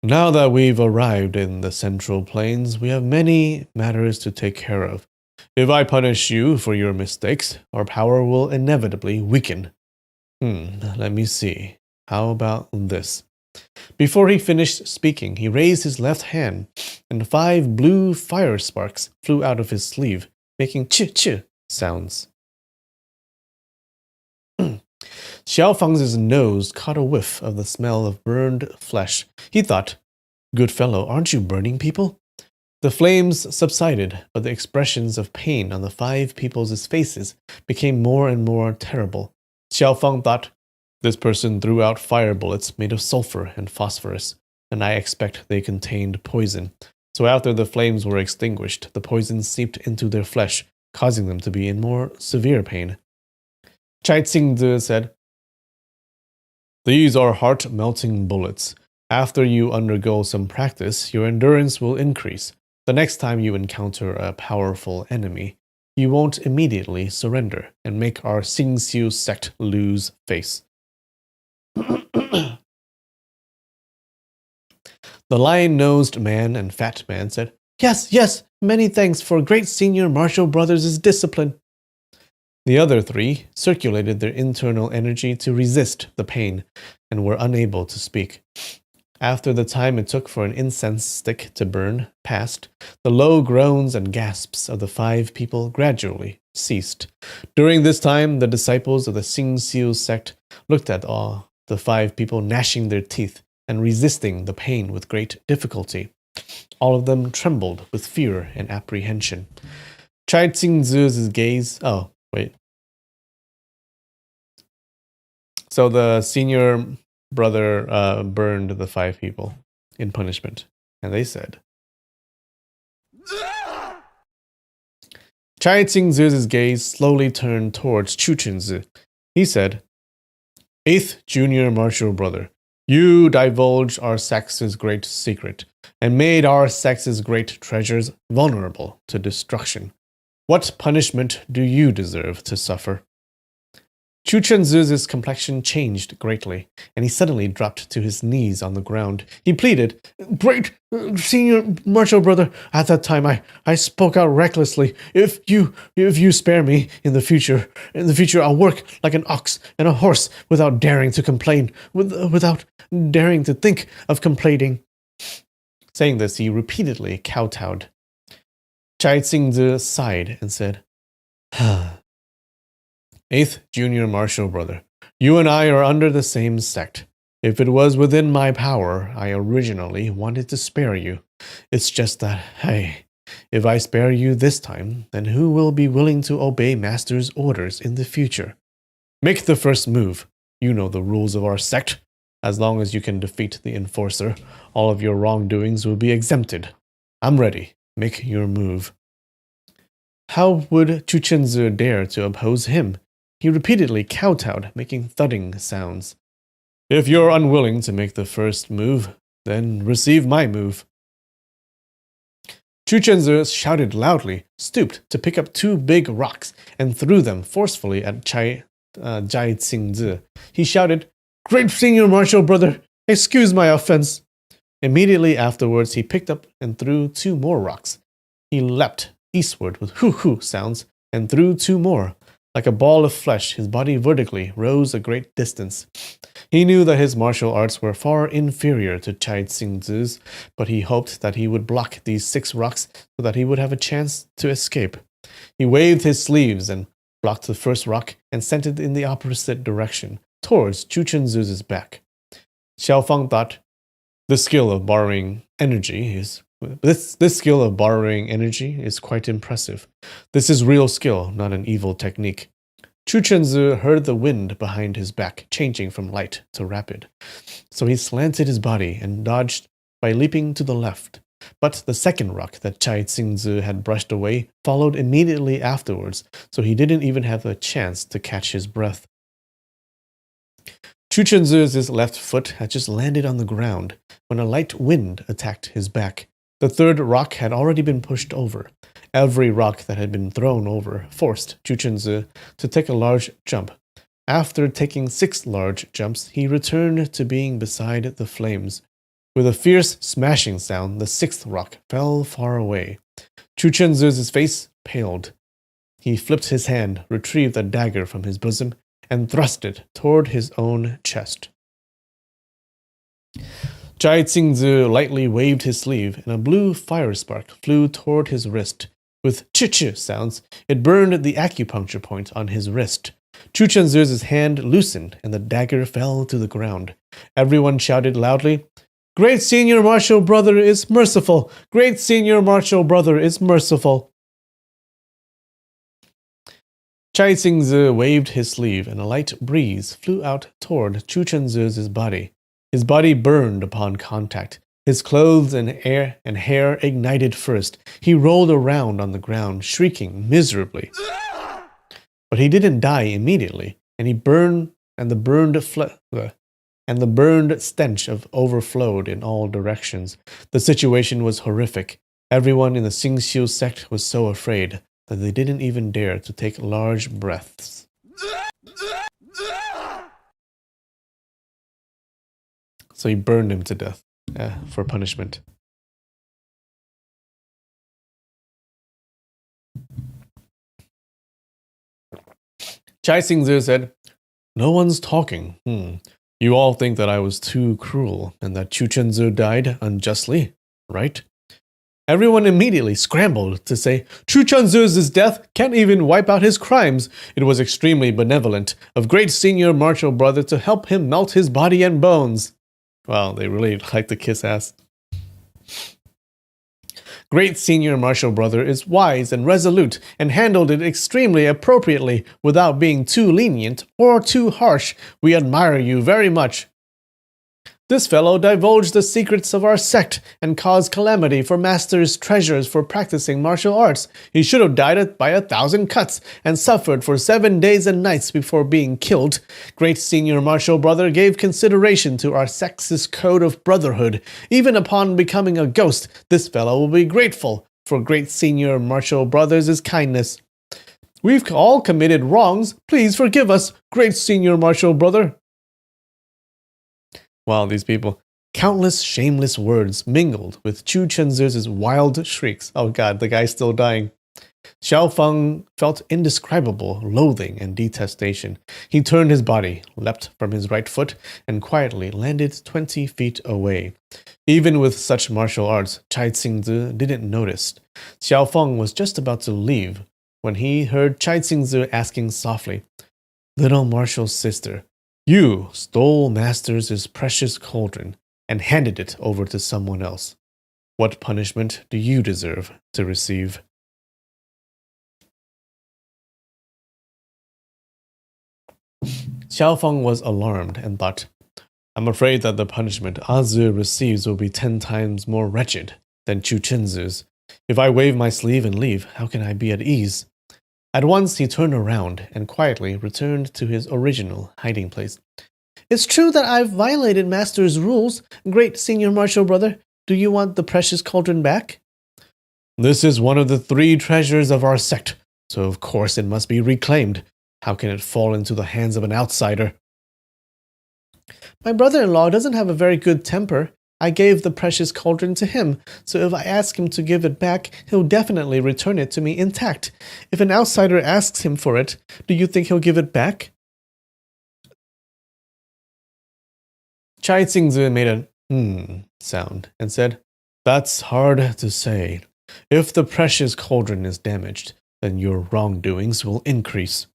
Now that we've arrived in the Central Plains, we have many matters to take care of. If I punish you for your mistakes, our power will inevitably weaken. Let me see. How about this? Before he finished speaking, he raised his left hand, and 5 blue fire sparks flew out of his sleeve, making ch-ch sounds. Xiao Feng's nose caught a whiff of the smell of burned flesh. He thought, Good fellow, aren't you burning people? The flames subsided, but the expressions of pain on the 5 people's faces became more and more terrible. Xiao Feng thought, This person threw out fire bullets made of sulfur and phosphorus, and I expect they contained poison. So after the flames were extinguished, the poison seeped into their flesh, causing them to be in more severe pain. Chai Xingzi said, These are heart-melting bullets. After you undergo some practice, your endurance will increase. The next time you encounter a powerful enemy, you won't immediately surrender and make our Xingxiu sect lose face. The lion-nosed man and fat man said, Yes, many thanks for great senior martial brothers' discipline. The other 3 circulated their internal energy to resist the pain and were unable to speak. After the time it took for an incense stick to burn passed, the low groans and gasps of the 5 people gradually ceased. During this time, the disciples of the Xingxiu sect looked at all the 5 people gnashing their teeth and resisting the pain with great difficulty. All of them trembled with fear and apprehension. Chai Xingzi's gaze... Oh, wait. So the senior brother burned the 5 people in punishment. And they said... Chai Xingzi's gaze slowly turned towards Chu Chunzi. He said, 8th junior martial brother, you divulged our sect's great secret and made our sect's great treasures vulnerable to destruction. What punishment do you deserve to suffer? Chu Chunzi's complexion changed greatly, and he suddenly dropped to his knees on the ground. He pleaded, Great senior martial brother, at that time I spoke out recklessly. If you spare me in the future I'll work like an ox and a horse without daring to complain, without daring to think of complaining. Saying this, he repeatedly kowtowed. Chai Xingzi sighed and said, 8th junior martial brother, you and I are under the same sect. If it was within my power, I originally wanted to spare you. It's just that, hey, if I spare you this time, then who will be willing to obey Master's orders in the future? Make the first move. You know the rules of our sect. As long as you can defeat the enforcer, all of your wrongdoings will be exempted. I'm ready. Make your move. How would Chu Chenzi dare to oppose him? He repeatedly kowtowed, making thudding sounds. If you're unwilling to make the first move, then receive my move. Chu Chenzi shouted loudly, stooped to pick up two big rocks, and threw them forcefully at Jai Xingzi. He shouted, Great senior martial brother, excuse my offense. Immediately afterwards, he picked up and threw two more rocks. He leapt eastward with hoo-hoo sounds and threw two more. Like a ball of flesh, his body vertically rose a great distance. He knew that his martial arts were far inferior to Chai Xingzi's, but he hoped that he would block these 6 rocks so that he would have a chance to escape. He waved his sleeves and blocked the first rock and sent it in the opposite direction, towards Chu Chenzi's back. Xiao Fang thought, this skill of borrowing energy is quite impressive. This is real skill, not an evil technique. Chu Chenzi heard the wind behind his back changing from light to rapid. So he slanted his body and dodged by leaping to the left. But the second rock that Chai Xingzi had brushed away followed immediately afterwards, so he didn't even have a chance to catch his breath. Chu Chenzi's left foot had just landed on the ground when a light wind attacked his back. The third rock had already been pushed over. Every rock that had been thrown over forced Chu Chenzi to take a large jump. After taking 6 large jumps, he returned to being beside the flames. With a fierce smashing sound, the 6th rock fell far away. Chu Chenzi's face paled. He flipped his hand, retrieved a dagger from his bosom, and thrust it toward his own chest. Chai Xingzi lightly waved his sleeve, and a blue fire spark flew toward his wrist. With ch-ch sounds, it burned the acupuncture point on his wrist. Chu Chenzi's hand loosened, and the dagger fell to the ground. Everyone shouted loudly, Great senior martial brother is merciful! Great senior martial brother is merciful! Chai Xingzi waved his sleeve, and a light breeze flew out toward Chu Chenzi's body. His body burned upon contact. His clothes and hair ignited first. He rolled around on the ground, shrieking miserably. But he didn't die immediately, and the burned stench overflowed in all directions. The situation was horrific. Everyone in the Xingxiu sect was so afraid that they didn't even dare to take large breaths. So he burned him to death for punishment. Chai Xingzi said, No one's talking. You all think that I was too cruel and that Chu Chenzi died unjustly, right? Everyone immediately scrambled to say, Chu Chenzi's death can't even wipe out his crimes. It was extremely benevolent of great senior martial brother to help him melt his body and bones. Wow, they really like to kiss ass. Great senior martial brother is wise and resolute and handled it extremely appropriately without being too lenient or too harsh. We admire you very much. This fellow divulged the secrets of our sect and caused calamity for Master's treasures for practicing martial arts. He should have died by 1,000 cuts and suffered for 7 days and nights before being killed. Great senior martial brother gave consideration to our sect's code of brotherhood. Even upon becoming a ghost, this fellow will be grateful for great senior martial brother's kindness. We've all committed wrongs. Please forgive us, great senior martial brother. Wow, these people. Countless shameless words mingled with Chu Chenzi's wild shrieks. Oh god, the guy's still dying. Xiao Feng felt indescribable loathing and detestation. He turned his body, leapt from his right foot, and quietly landed 20 feet away. Even with such martial arts, Chai Xingzi didn't notice. Xiao Feng was just about to leave when he heard Chai Xingzi asking softly, Little martial sister, You stole Master's precious cauldron and handed it over to someone else. What punishment do you deserve to receive? Xiaofeng was alarmed and thought, I'm afraid that the punishment Azu receives will be 10 times more wretched than Chu Chenzu's. If I wave my sleeve and leave, how can I be at ease? At once he turned around and quietly returned to his original hiding place. It's true that I've violated Master's rules, great senior martial brother. Do you want the precious cauldron back? This is one of the 3 treasures of our sect, so of course it must be reclaimed. How can it fall into the hands of an outsider? My brother-in-law doesn't have a very good temper. I gave the precious cauldron to him, so if I ask him to give it back, he'll definitely return it to me intact. If an outsider asks him for it, do you think he'll give it back? Chai Xingzi made a sound and said, That's hard to say. If the precious cauldron is damaged, then your wrongdoings will increase.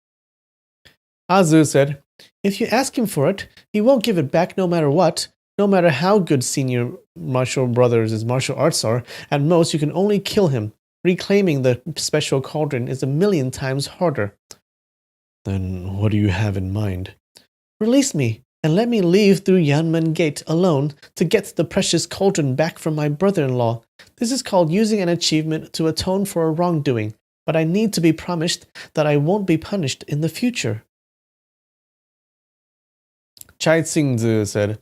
Azu said, If you ask him for it, he won't give it back no matter what. No matter how good senior martial brothers' martial arts are, at most you can only kill him. Reclaiming the special cauldron is 1,000,000 times harder. Then what do you have in mind? Release me, and let me leave through Yanmen Gate alone to get the precious cauldron back from my brother-in-law. This is called using an achievement to atone for a wrongdoing, but I need to be promised that I won't be punished in the future. Chai Xingzi said,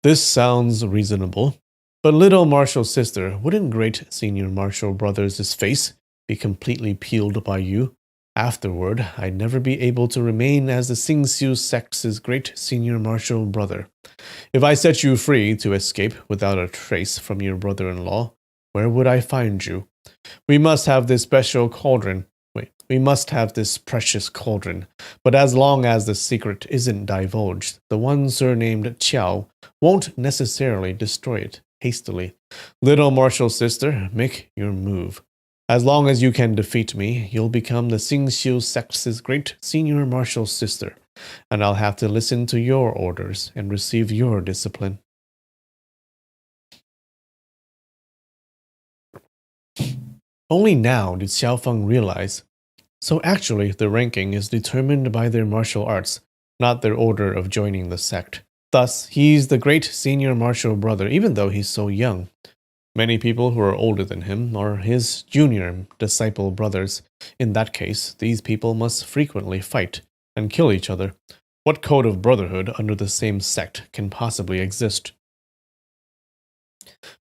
This sounds reasonable, but little martial sister, wouldn't great senior martial brother's face be completely peeled by you? Afterward, I'd never be able to remain as the Xingxiu sect's great senior martial brother. If I set you free to escape without a trace from your brother-in-law, where would I find you? We must have this special cauldron. We must have this precious cauldron, but as long as the secret isn't divulged, the one surnamed Qiao won't necessarily destroy it hastily. Little martial sister, make your move. As long as you can defeat me, you'll become the Xingxiu sect's great senior martial sister, and I'll have to listen to your orders and receive your discipline. Only now did Xiaofeng realize. So actually, the ranking is determined by their martial arts, not their order of joining the sect. Thus, he's the great senior martial brother, even though he's so young. Many people who are older than him are his junior disciple brothers. In that case, these people must frequently fight and kill each other. What code of brotherhood under the same sect can possibly exist?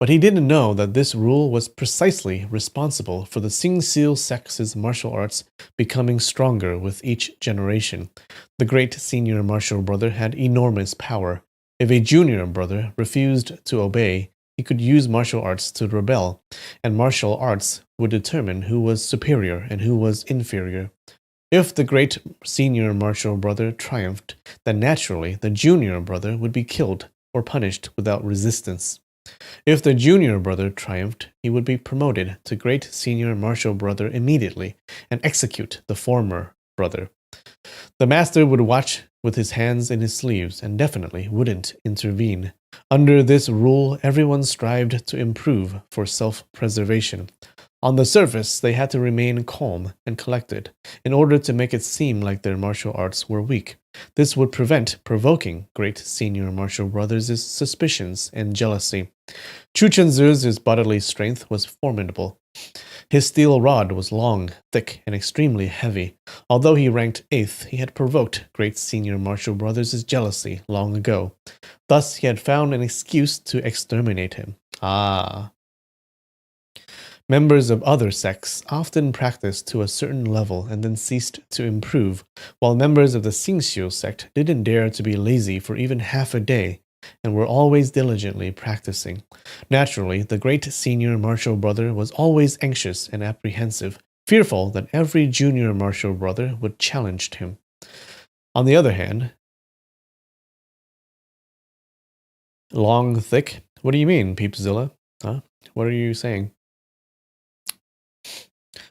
But he didn't know that this rule was precisely responsible for the Xingxiu sect's martial arts becoming stronger with each generation. The great senior martial brother had enormous power. If a junior brother refused to obey, he could use martial arts to rebel, and martial arts would determine who was superior and who was inferior. If the great senior martial brother triumphed, then naturally the junior brother would be killed or punished without resistance. If the junior brother triumphed, he would be promoted to great senior martial brother immediately and execute the former brother. The master would watch with his hands in his sleeves and definitely wouldn't intervene. Under this rule, everyone strived to improve for self-preservation. On the surface, they had to remain calm and collected in order to make it seem like their martial arts were weak. This would prevent provoking great senior martial brothers' suspicions and jealousy. Chu Chenzu's bodily strength was formidable. His steel rod was long, thick, and extremely heavy. Although he ranked 8th, he had provoked great senior martial brothers' jealousy long ago. Thus, he had found an excuse to exterminate him. Members of other sects often practiced to a certain level and then ceased to improve, while members of the Xingxiu sect didn't dare to be lazy for even half a day and were always diligently practicing. Naturally, the great senior martial brother was always anxious and apprehensive, fearful that every junior martial brother would challenge him. On the other hand, long, thick? What do you mean, Peepzilla? Huh? What are you saying?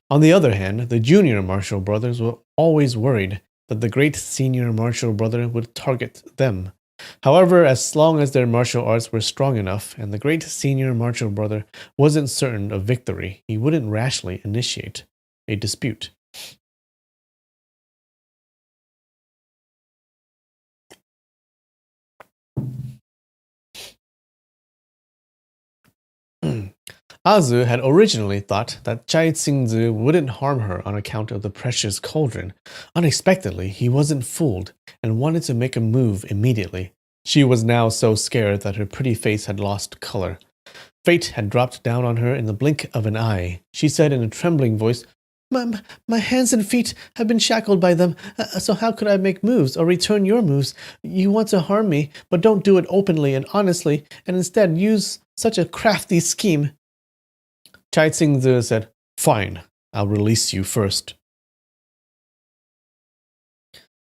On the other hand, the junior martial brothers were always worried that the great senior martial brother would target them. However, as long as their martial arts were strong enough and the great senior martial brother wasn't certain of victory, he wouldn't rashly initiate a dispute. Azu had originally thought that Chai Xingzi wouldn't harm her on account of the precious cauldron. Unexpectedly, he wasn't fooled and wanted to make a move immediately. She was now so scared that her pretty face had lost color. Fate had dropped down on her in the blink of an eye. She said in a trembling voice, my hands and feet have been shackled by them, so how could I make moves or return your moves? You want to harm me, but don't do it openly and honestly, and instead use such a crafty scheme. Chai Xingzi said, "Fine, I'll release you first."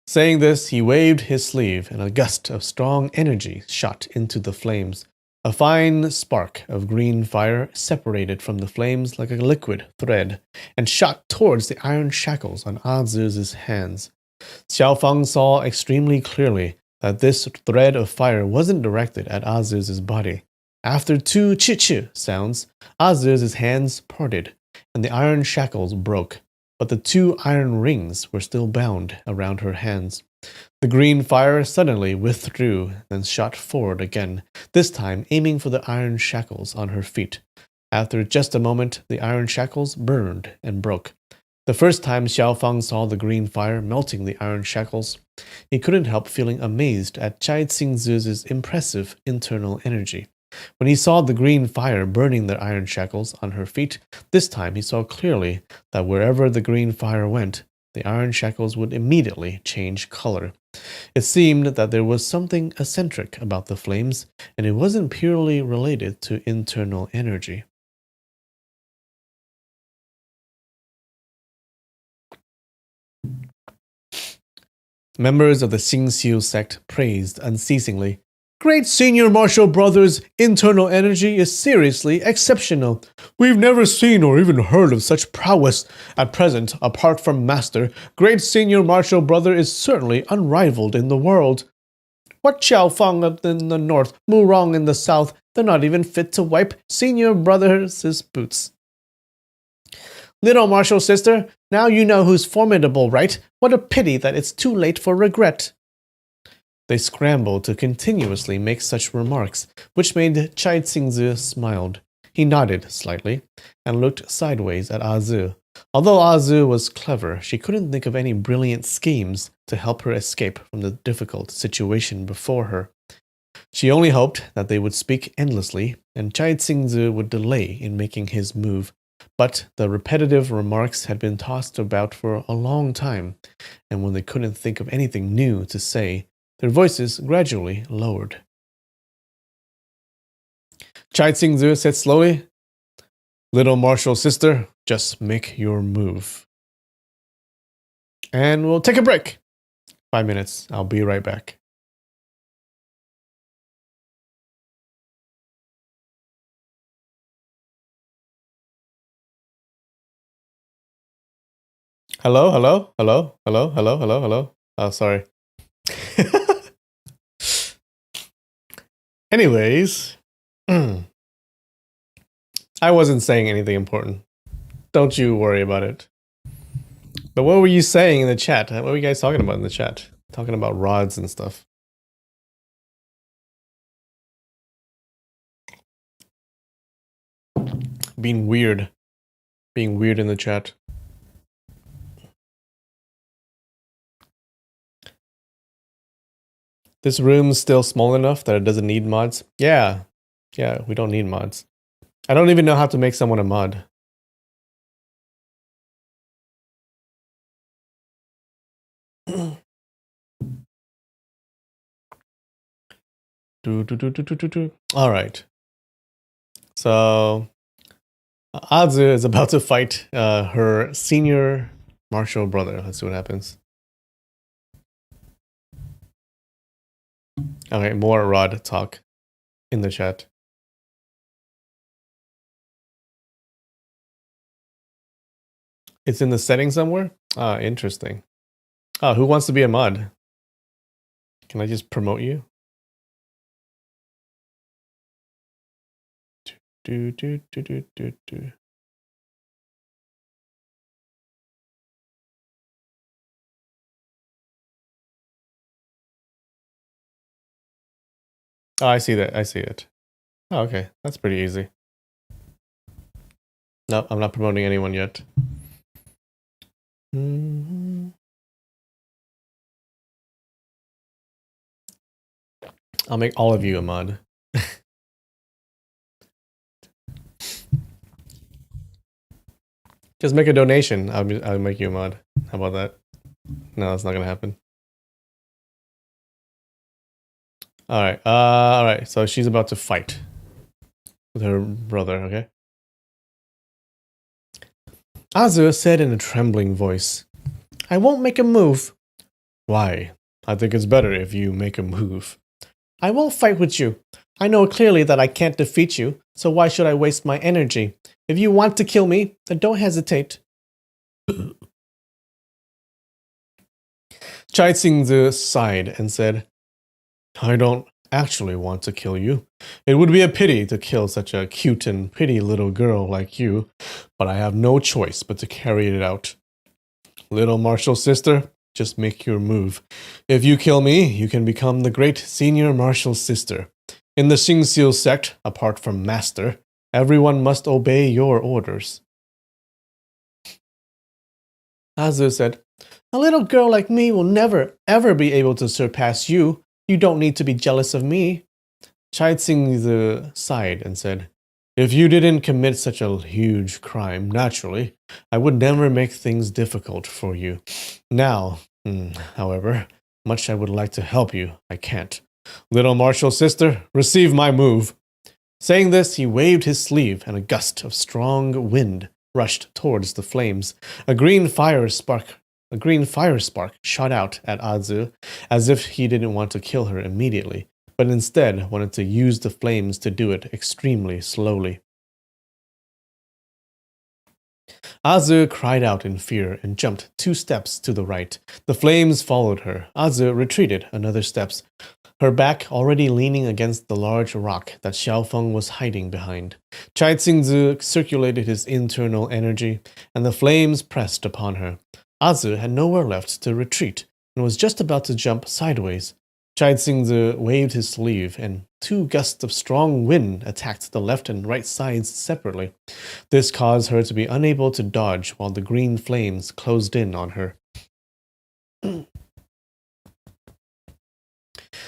Saying this, he waved his sleeve, and a gust of strong energy shot into the flames. A fine spark of green fire separated from the flames like a liquid thread, and shot towards the iron shackles on Azu's hands. Xiaofang saw extremely clearly that this thread of fire wasn't directed at Azu's body. After two chi-chi sounds, Azu's hands parted, and the iron shackles broke, but the two iron rings were still bound around her hands. The green fire suddenly withdrew, then shot forward again, this time aiming for the iron shackles on her feet. After just a moment, the iron shackles burned and broke. The first time Xiaofang saw the green fire melting the iron shackles, he couldn't help feeling amazed at Chai Xingzi's impressive internal energy. When he saw the green fire burning the iron shackles on her feet, this time he saw clearly that wherever the green fire went, the iron shackles would immediately change color. It seemed that there was something eccentric about the flames, and it wasn't purely related to internal energy. Members of the Xingxiu sect praised unceasingly. Great senior martial brother's internal energy is seriously exceptional. We've never seen or even heard of such prowess. At present, apart from Master, great senior martial brother is certainly unrivaled in the world. What Xiao Fang up in the north, Mu Rong in the south, they're not even fit to wipe senior brother's boots. Little martial sister, now you know who's formidable, right? What a pity that it's too late for regret. They scrambled to continuously make such remarks, which made Chai Xingzi smiled. He nodded slightly and looked sideways at Azu. Although Azu was clever, she couldn't think of any brilliant schemes to help her escape from the difficult situation before her. She only hoped that they would speak endlessly and Chai Xingzi would delay in making his move. But the repetitive remarks had been tossed about for a long time, and when they couldn't think of anything new to say, their voices gradually lowered. Chai Xingzi said slowly, "Little martial sister, just make your move. And we'll take a break. 5 minutes. I'll be right back." Hello, hello, hello, hello, hello, hello, hello. Oh, sorry. Anyways, I wasn't saying anything important. Don't you worry about it. But what were you saying in the chat? What were you guys talking about in the chat? Talking about rods and stuff. Being weird. Being weird in the chat. This room's still small enough that it doesn't need mods. Yeah, we don't need mods. I don't even know how to make someone a mod. All right. So Azu is about to fight her senior martial brother. Let's see what happens. Okay, more Rod talk in the chat. It's in the settings somewhere? Ah, interesting. Oh, who wants to be a mod? Can I just promote you? Do, do, do, do, do, do. Oh, I see that. I see it. Oh, okay. That's pretty easy. No, I'm not promoting anyone yet. I'll make all of you a mod. Just make a donation. I'll make you a mod. How about that? No, that's not gonna happen. All right. All right. So she's about to fight with her brother. Okay. Azu said in a trembling voice, "I won't make a move." Why? I think it's better if you make a move. I won't fight with you. I know clearly that I can't defeat you, so why should I waste my energy? If you want to kill me, then don't hesitate. Chai Xingzi sighed and said, I don't actually want to kill you. It would be a pity to kill such a cute and pretty little girl like you, but I have no choice but to carry it out. Little martial sister, just make your move. If you kill me, you can become the great senior martial sister. In the Xingxiu sect, apart from master, everyone must obey your orders. Azu said, a little girl like me will never, ever be able to surpass you. You don't need to be jealous of me. Chai Xingzi sighed and said, if you didn't commit such a huge crime, naturally, I would never make things difficult for you. Now, however, much I would like to help you, I can't. Little martial sister, receive my move. Saying this, he waved his sleeve, and a gust of strong wind rushed towards the flames. A green fire spark shot out at Azu, as if he didn't want to kill her immediately, but instead wanted to use the flames to do it extremely slowly. Azu cried out in fear and jumped 2 steps to the right. The flames followed her. Azu retreated another steps, her back already leaning against the large rock that Xiaofeng was hiding behind. Chai Xingzi circulated his internal energy, and the flames pressed upon her. Azu had nowhere left to retreat, and was just about to jump sideways. Chai Xingzi waved his sleeve, and 2 gusts of strong wind attacked the left and right sides separately. This caused her to be unable to dodge while the green flames closed in on her.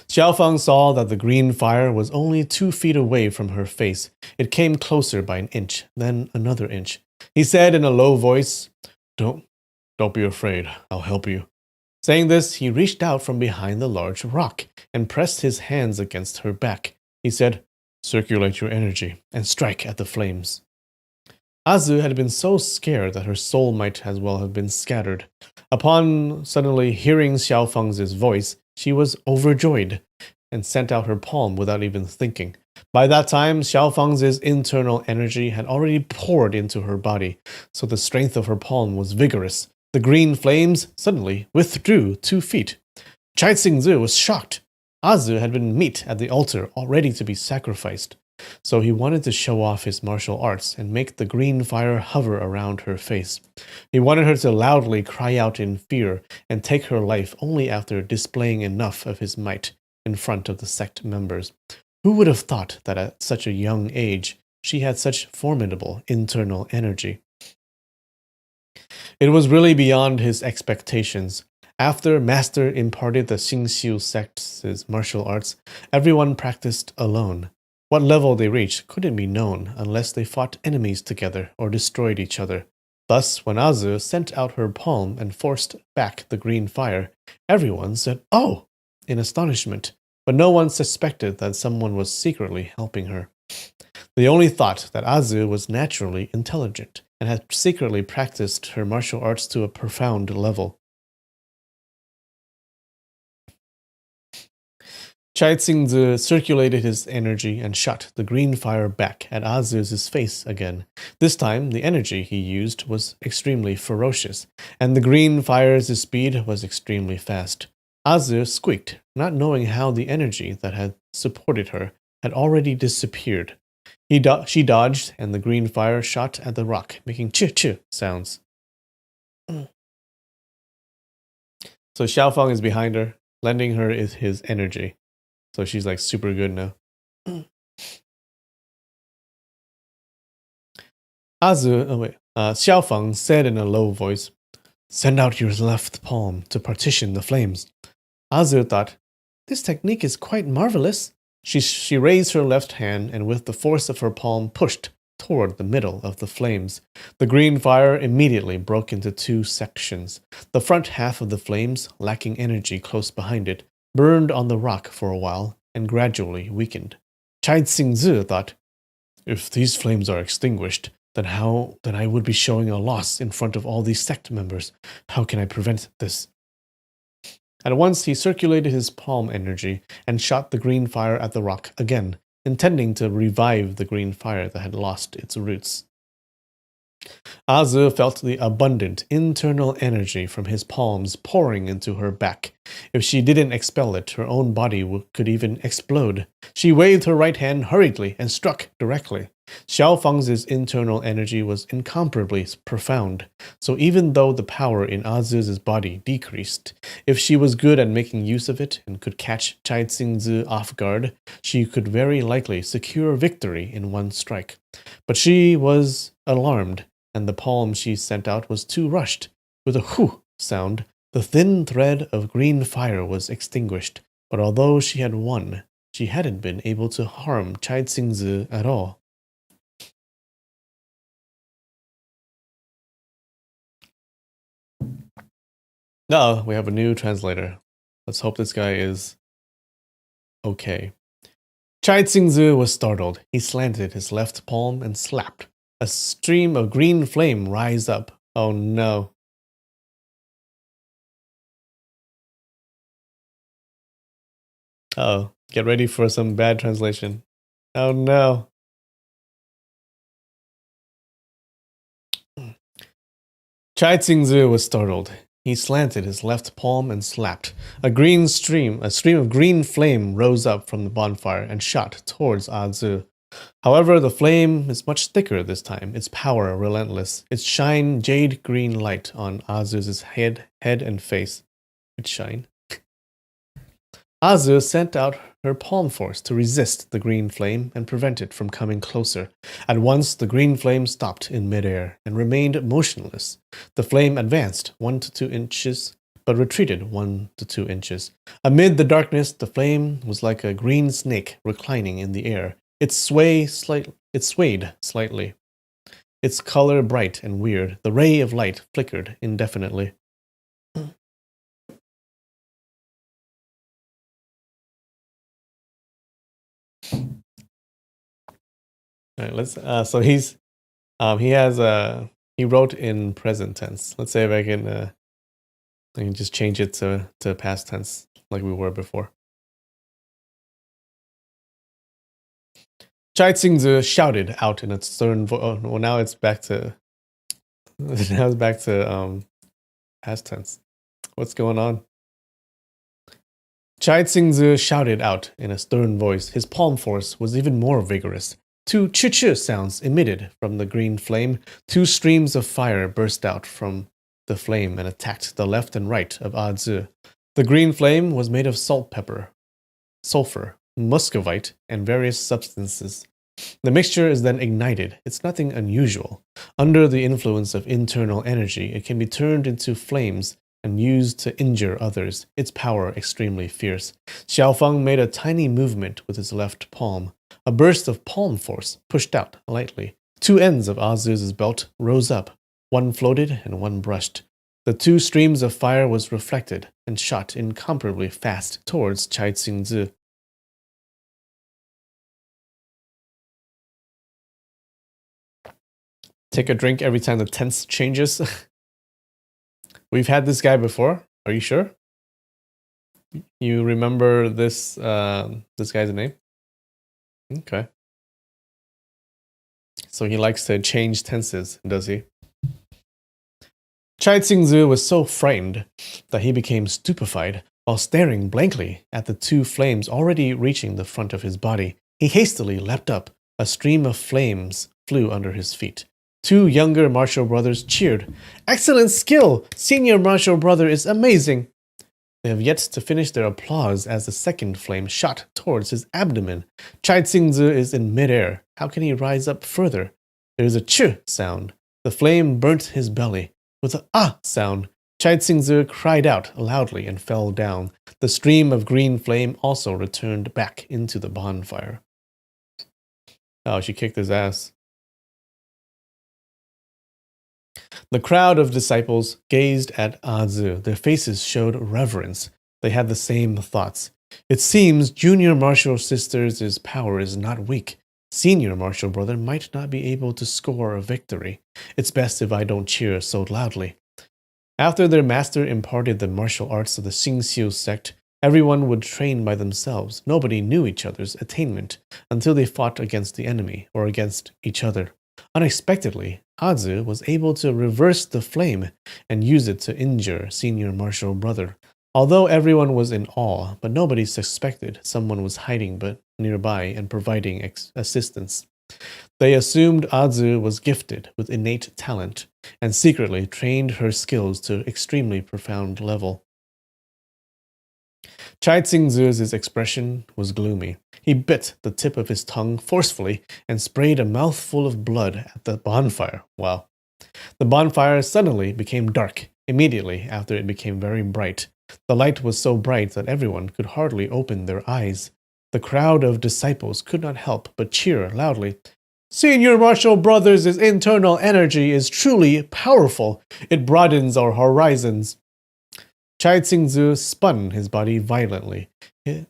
Xiaofeng saw that the green fire was only 2 feet away from her face. It came closer by an inch, then another inch. He said in a low voice, Don't be afraid, I'll help you. Saying this, he reached out from behind the large rock and pressed his hands against her back. He said, circulate your energy and strike at the flames. Azu had been so scared that her soul might as well have been scattered. Upon suddenly hearing Xiaofeng's voice, she was overjoyed and sent out her palm without even thinking. By that time, Xiaofeng's internal energy had already poured into her body, so the strength of her palm was vigorous. The green flames suddenly withdrew 2 feet. Chai Xingzi was shocked. Azu had been meat at the altar, all ready to be sacrificed. So he wanted to show off his martial arts and make the green fire hover around her face. He wanted her to loudly cry out in fear and take her life only after displaying enough of his might in front of the sect members. Who would have thought that at such a young age she had such formidable internal energy? It was really beyond his expectations. After Master imparted the Xingxiu sect's martial arts, everyone practiced alone. What level they reached couldn't be known unless they fought enemies together or destroyed each other. Thus, when Azu sent out her palm and forced back the green fire, everyone said, "Oh!" in astonishment, but no one suspected that someone was secretly helping her. They only thought that Azu was naturally intelligent and had secretly practiced her martial arts to a profound level. Chai Tsingzi circulated his energy and shot the green fire back at Azu's face again. This time, the energy he used was extremely ferocious, and the green fire's speed was extremely fast. Azu squeaked, not knowing how the energy that had supported her had already disappeared. She dodged, and the green fire shot at the rock, making ch-ch sounds. So Xiaofeng is behind her, lending her his energy. So she's like super good now. Xiaofeng said in a low voice, "Send out your left palm to partition the flames." Azu thought, "This technique is quite marvelous." She raised her left hand and with the force of her palm pushed toward the middle of the flames. The green fire immediately broke into two sections. The front half of the flames, lacking energy close behind it, burned on the rock for a while and gradually weakened. Chai Tsingzi thought, "If these flames are extinguished, then I would be showing a loss in front of all these sect members. How can I prevent this?" At once he circulated his palm energy and shot the green fire at the rock again, intending to revive the green fire that had lost its roots. Azu felt the abundant internal energy from his palms pouring into her back. If she didn't expel it, her own body could even explode. She waved her right hand hurriedly and struck directly. Xiaofeng's internal energy was incomparably profound, so even though the power in Azu's body decreased, if she was good at making use of it and could catch Chai Tsingzi off guard, she could very likely secure victory in one strike. But she was alarmed, and the palm she sent out was too rushed. With a whew sound, the thin thread of green fire was extinguished, but although she had won, she hadn't been able to harm Chai Tsingzi at all. No, we have a new translator. Let's hope this guy is okay. Chai Tsingzi was startled. He slanted his left palm and slapped. A stream of green flame rised up. Oh no. Oh, get ready for some bad translation. Oh no. Chai Tsingzi was startled. He slanted his left palm and slapped. A stream of green flame rose up from the bonfire and shot towards Azu. However, the flame is much thicker this time, its power relentless. It shined jade green light on Azu's head and face. It shine. Azu sent out her palm force to resist the green flame and prevent it from coming closer. At once, the green flame stopped in midair and remained motionless. The flame advanced 1 to 2 inches, but retreated 1 to 2 inches. Amid the darkness, the flame was like a green snake reclining in the air. It swayed slightly. Its color bright and weird. The ray of light flickered indefinitely. All right, let's. So he wrote in present tense. Let's say if I can just change it to past tense like we were before. Chai Tsingzi shouted out in a stern voice. Oh, well, now it's back to past tense. What's going on? Chai Tsingzi shouted out in a stern voice. His palm force was even more vigorous. 2 ch-ch sounds emitted from the green flame. 2 streams of fire burst out from the flame and attacked the left and right of Azu. The green flame was made of salt pepper, sulfur, muscovite, and various substances. The mixture is then ignited. It's nothing unusual. Under the influence of internal energy, it can be turned into flames and used to injure others, its power extremely fierce. Xiaofeng made a tiny movement with his left palm. A burst of palm force pushed out lightly. 2 ends of Azu's belt rose up. One floated and one brushed. The 2 streams of fire was reflected and shot incomparably fast towards Chai Tsingzi. Take a drink every time the tense changes. We've had this guy before. Are you sure? You remember this this guy's name? Okay. So he likes to change tenses, does he? Chai Tsingzi was so frightened that he became stupefied while staring blankly at the two flames already reaching the front of his body. He hastily leapt up. A stream of flames flew under his feet. Two younger martial brothers cheered. Excellent skill! Senior martial brother is amazing! They have yet to finish their applause as the second flame shot towards his abdomen. Chai Tsingzi is in midair. How can he rise up further? There is a ch sound. The flame burnt his belly. With an ah sound, Chai Tsingzi cried out loudly and fell down. The stream of green flame also returned back into the bonfire. Oh, she kicked his ass. The crowd of disciples gazed at Azu. Their faces showed reverence. They had the same thoughts. It seems junior martial sister's power is not weak. Senior martial brother might not be able to score a victory. It's best if I don't cheer so loudly. After their master imparted the martial arts of the Xingxiu sect, everyone would train by themselves. Nobody knew each other's attainment until they fought against the enemy or against each other. Unexpectedly, Azu was able to reverse the flame and use it to injure senior martial brother. Although everyone was in awe, but nobody suspected someone was hiding but nearby and providing assistance. They assumed Azu was gifted with innate talent and secretly trained her skills to extremely profound level. Chai Tsingzi's expression was gloomy. He bit the tip of his tongue forcefully and sprayed a mouthful of blood at the bonfire. Wow. The bonfire suddenly became dark immediately after it became very bright. The light was so bright that everyone could hardly open their eyes. The crowd of disciples could not help but cheer loudly. Senior martial brothers' internal energy is truly powerful. It broadens our horizons. Chai Tsingzi spun his body violently. He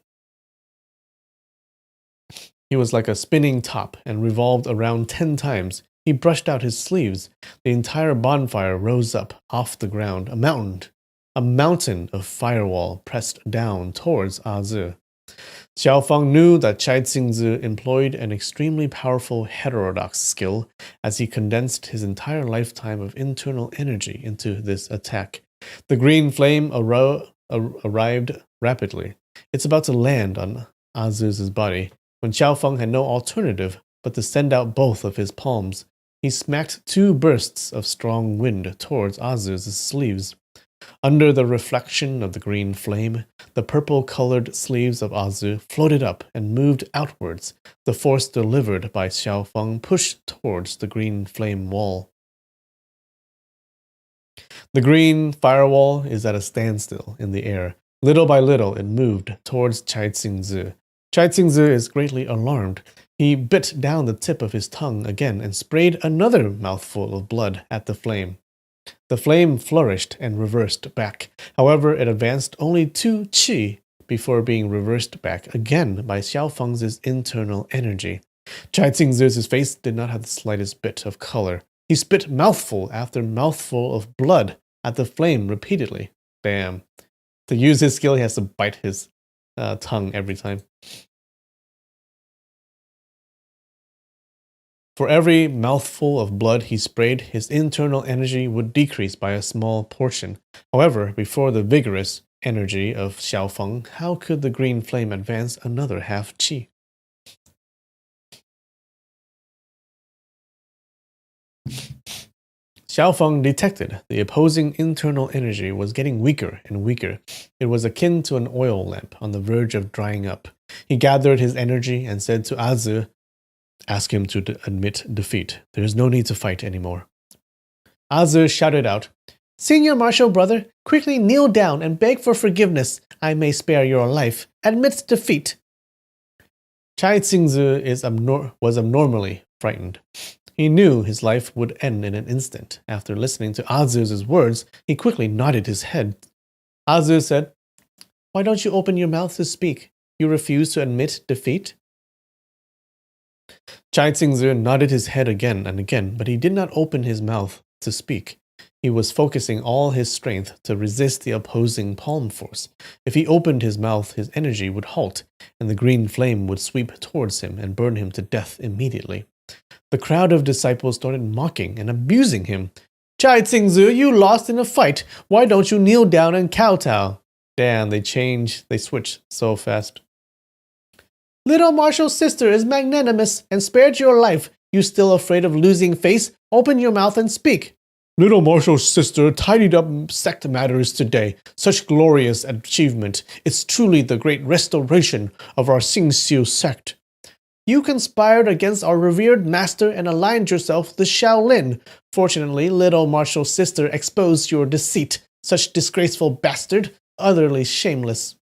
was like a spinning top and revolved around 10 times. He brushed out his sleeves. The entire bonfire rose up off the ground. A mountain of firewall pressed down towards Azu. Xiaofang knew that Chai Tsingzi employed an extremely powerful heterodox skill as he condensed his entire lifetime of internal energy into this attack. The green flame arrived rapidly. It's about to land on Azu's body, when Xiaofang had no alternative but to send out both of his palms. He smacked two bursts of strong wind towards Azu's sleeves. Under the reflection of the green flame, the purple-colored sleeves of Azu floated up and moved outwards. The force delivered by Xiaofang pushed towards the green flame wall. The green firewall is at a standstill in the air. Little by little, it moved towards Chai Tsingzi. Chai Tsingzi is greatly alarmed. He bit down the tip of his tongue again and sprayed another mouthful of blood at the flame. The flame flourished and reversed back. However, it advanced only 2 qi before being reversed back again by Xiaofang's internal energy. Chai Tsingzi's face did not have the slightest bit of color. He spit mouthful after mouthful of blood at the flame repeatedly. Damn. To use his skill, he has to bite his tongue every time. For every mouthful of blood he sprayed, his internal energy would decrease by a small portion. However, before the vigorous energy of Xiaofeng, how could the green flame advance another half qi? Xiaofeng detected the opposing internal energy was getting weaker and weaker. It was akin to an oil lamp on the verge of drying up. He gathered his energy and said to Azu, "Ask him to admit defeat. There is no need to fight anymore." Azu shouted out, "Senior martial brother, quickly kneel down and beg for forgiveness. I may spare your life. Admit defeat." Chai Tsingzi was abnormally frightened. He knew his life would end in an instant. After listening to Azu's words, he quickly nodded his head. Azu said, "Why don't you open your mouth to speak? You refuse to admit defeat?" Chai Tsingzi nodded his head again and again, but he did not open his mouth to speak. He was focusing all his strength to resist the opposing palm force. If he opened his mouth, his energy would halt, and the green flame would sweep towards him and burn him to death immediately. The crowd of disciples started mocking and abusing him. Chai Tsingzu, you lost in a fight. Why don't you kneel down and kowtow? Damn, they switched so fast. Little Marshall's sister is magnanimous and spared your life. You still afraid of losing face? Open your mouth and speak. Little Marshall's sister tidied up sect matters today. Such glorious achievement. It's truly the great restoration of our Xingxiu sect. You conspired against our revered master and aligned yourself with the Shaolin. Fortunately, Little Marshall's sister exposed your deceit. Such disgraceful bastard. Utterly shameless.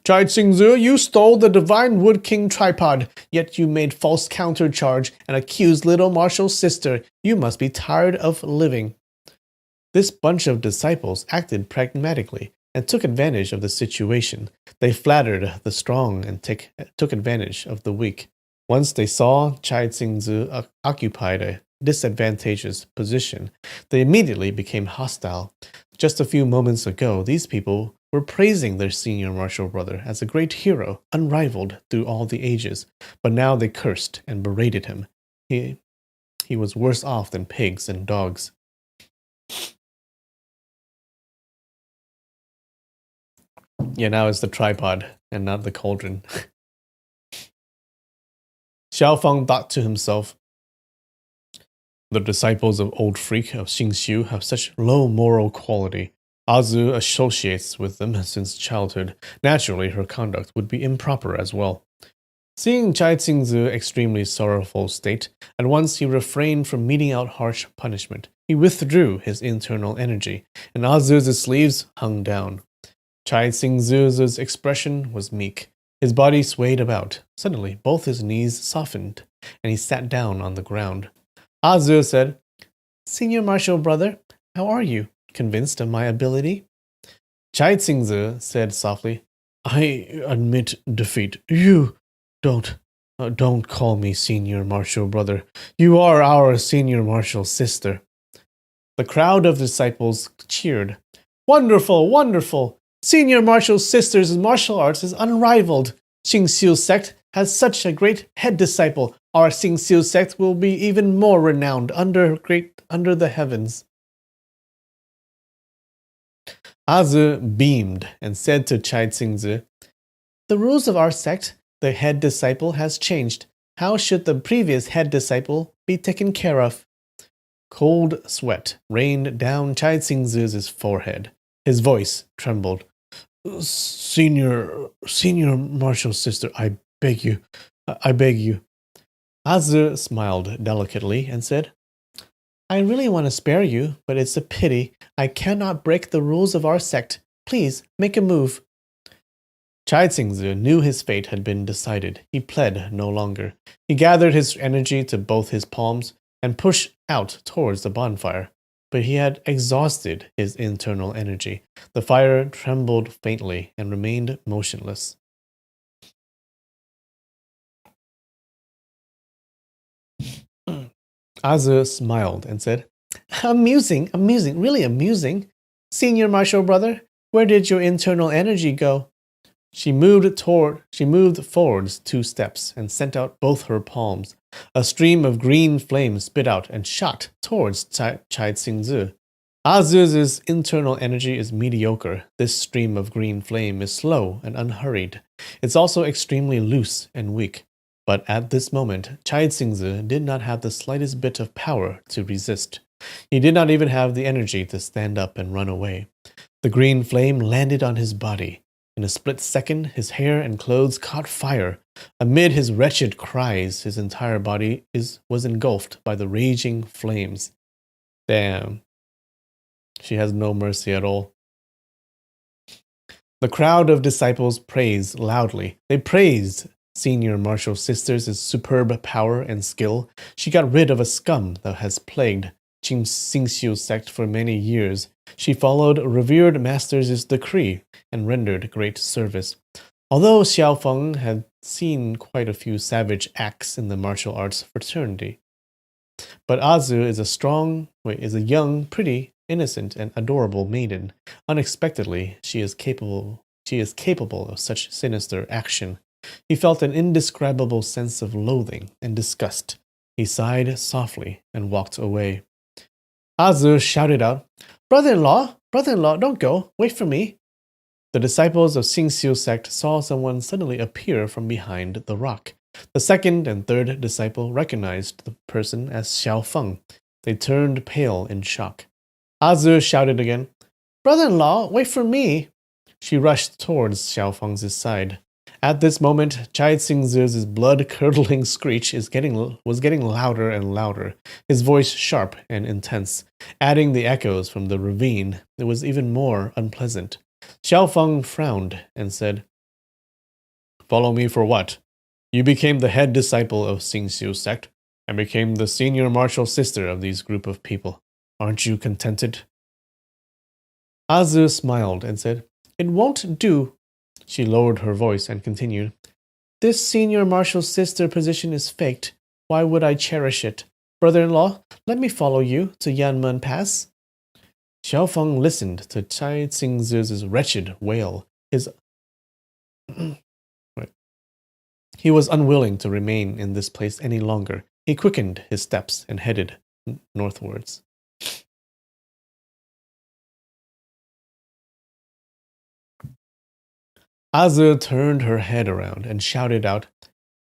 Chai Tsingzu, you stole the Divine Wood King tripod, yet you made false countercharge and accused Little Marshall's sister. You must be tired of living. This bunch of disciples acted pragmatically and took advantage of the situation. They flattered the strong and took advantage of the weak. Once they saw Chai Tsingzu occupied a disadvantageous position, they immediately became hostile. Just a few moments ago, these people were praising their senior martial brother as a great hero, unrivaled through all the ages, but now they cursed and berated him. He was worse off than pigs and dogs. Yeah, now it's the tripod and not the cauldron. Xiao Feng thought to himself, the disciples of Old Freak of Xingxiu have such low moral quality. Azu associates with them since childhood. Naturally, her conduct would be improper as well. Seeing Chai Tsingzu's extremely sorrowful state, at once he refrained from meting out harsh punishment. He withdrew his internal energy, and Azu's sleeves hung down. Chai Tsingzu's expression was meek. His body swayed about. Suddenly, both his knees softened, and he sat down on the ground. Azu said, Senior Martial Brother, how are you? Convinced of my ability? Chai Tsingzu said softly, I admit defeat. You don't call me Senior Martial Brother. You are our Senior Martial Sister. The crowd of disciples cheered. Wonderful, wonderful! Senior Martial Sister's martial arts is unrivaled. Xingxiu sect has such a great head disciple. Our Xingxiu sect will be even more renowned under the heavens. Azu beamed and said to Chai Tsingzu, the rules of our sect, the head disciple has changed. How should the previous head disciple be taken care of? Cold sweat rained down Chai Tsingzu's forehead. His voice trembled. Senior Martial Sister, I beg you. Azu smiled delicately and said, I really want to spare you, but it's a pity. I cannot break the rules of our sect. Please, make a move. Chai Tsingzu knew his fate had been decided. He pled no longer. He gathered his energy to both his palms and pushed out towards the bonfire. But he had exhausted his internal energy. The fire trembled faintly and remained motionless. Azu smiled and said, Amusing, really amusing. Senior Martial Brother, where did your internal energy go? She moved forwards 2 steps and sent out both her palms. A stream of green flame spit out and shot towards Chai Tsingzu. Azu's internal energy is mediocre. This stream of green flame is slow and unhurried. It's also extremely loose and weak. But at this moment, Chai Tsingzu did not have the slightest bit of power to resist. He did not even have the energy to stand up and run away. The green flame landed on his body. In a split second, his hair and clothes caught fire. Amid his wretched cries, his entire body was engulfed by the raging flames. Damn. She has no mercy at all. The crowd of disciples praised loudly. They praised Senior Martial Sister's superb power and skill. She got rid of a scum that has plagued Xingxiu sect for many years. She followed revered master's decree and rendered great service. Although Xiao Feng had seen quite a few savage acts in the martial arts fraternity, But Azu is a young, pretty, innocent, and adorable maiden. Unexpectedly, she is capable of such sinister action. He felt an indescribable sense of loathing and disgust. He sighed softly and walked away. Azu shouted out, Brother-in-law, don't go. Wait for me. The disciples of Xingxiu sect saw someone suddenly appear from behind the rock. The second and third disciple recognized the person as Xiao Feng. They turned pale in shock. Azu shouted again, Brother-in-law, wait for me. She rushed towards Xiao Feng's side. At this moment, Chai Xingzi's blood-curdling screech was getting louder and louder, his voice sharp and intense. Adding the echoes from the ravine, it was even more unpleasant. Xiao Feng frowned and said, Follow me for what? You became the head disciple of Xingxiu sect and became the senior martial sister of these group of people. Aren't you contented? Azu smiled and said, It won't do. She lowered her voice and continued, This senior martial sister position is faked. Why would I cherish it? Brother-in-law, let me follow you to Yanmen Pass. Xiao Feng listened to Chai Xingzi's wretched wail. He was unwilling to remain in this place any longer. He quickened his steps and headed northwards. Azu turned her head around and shouted out,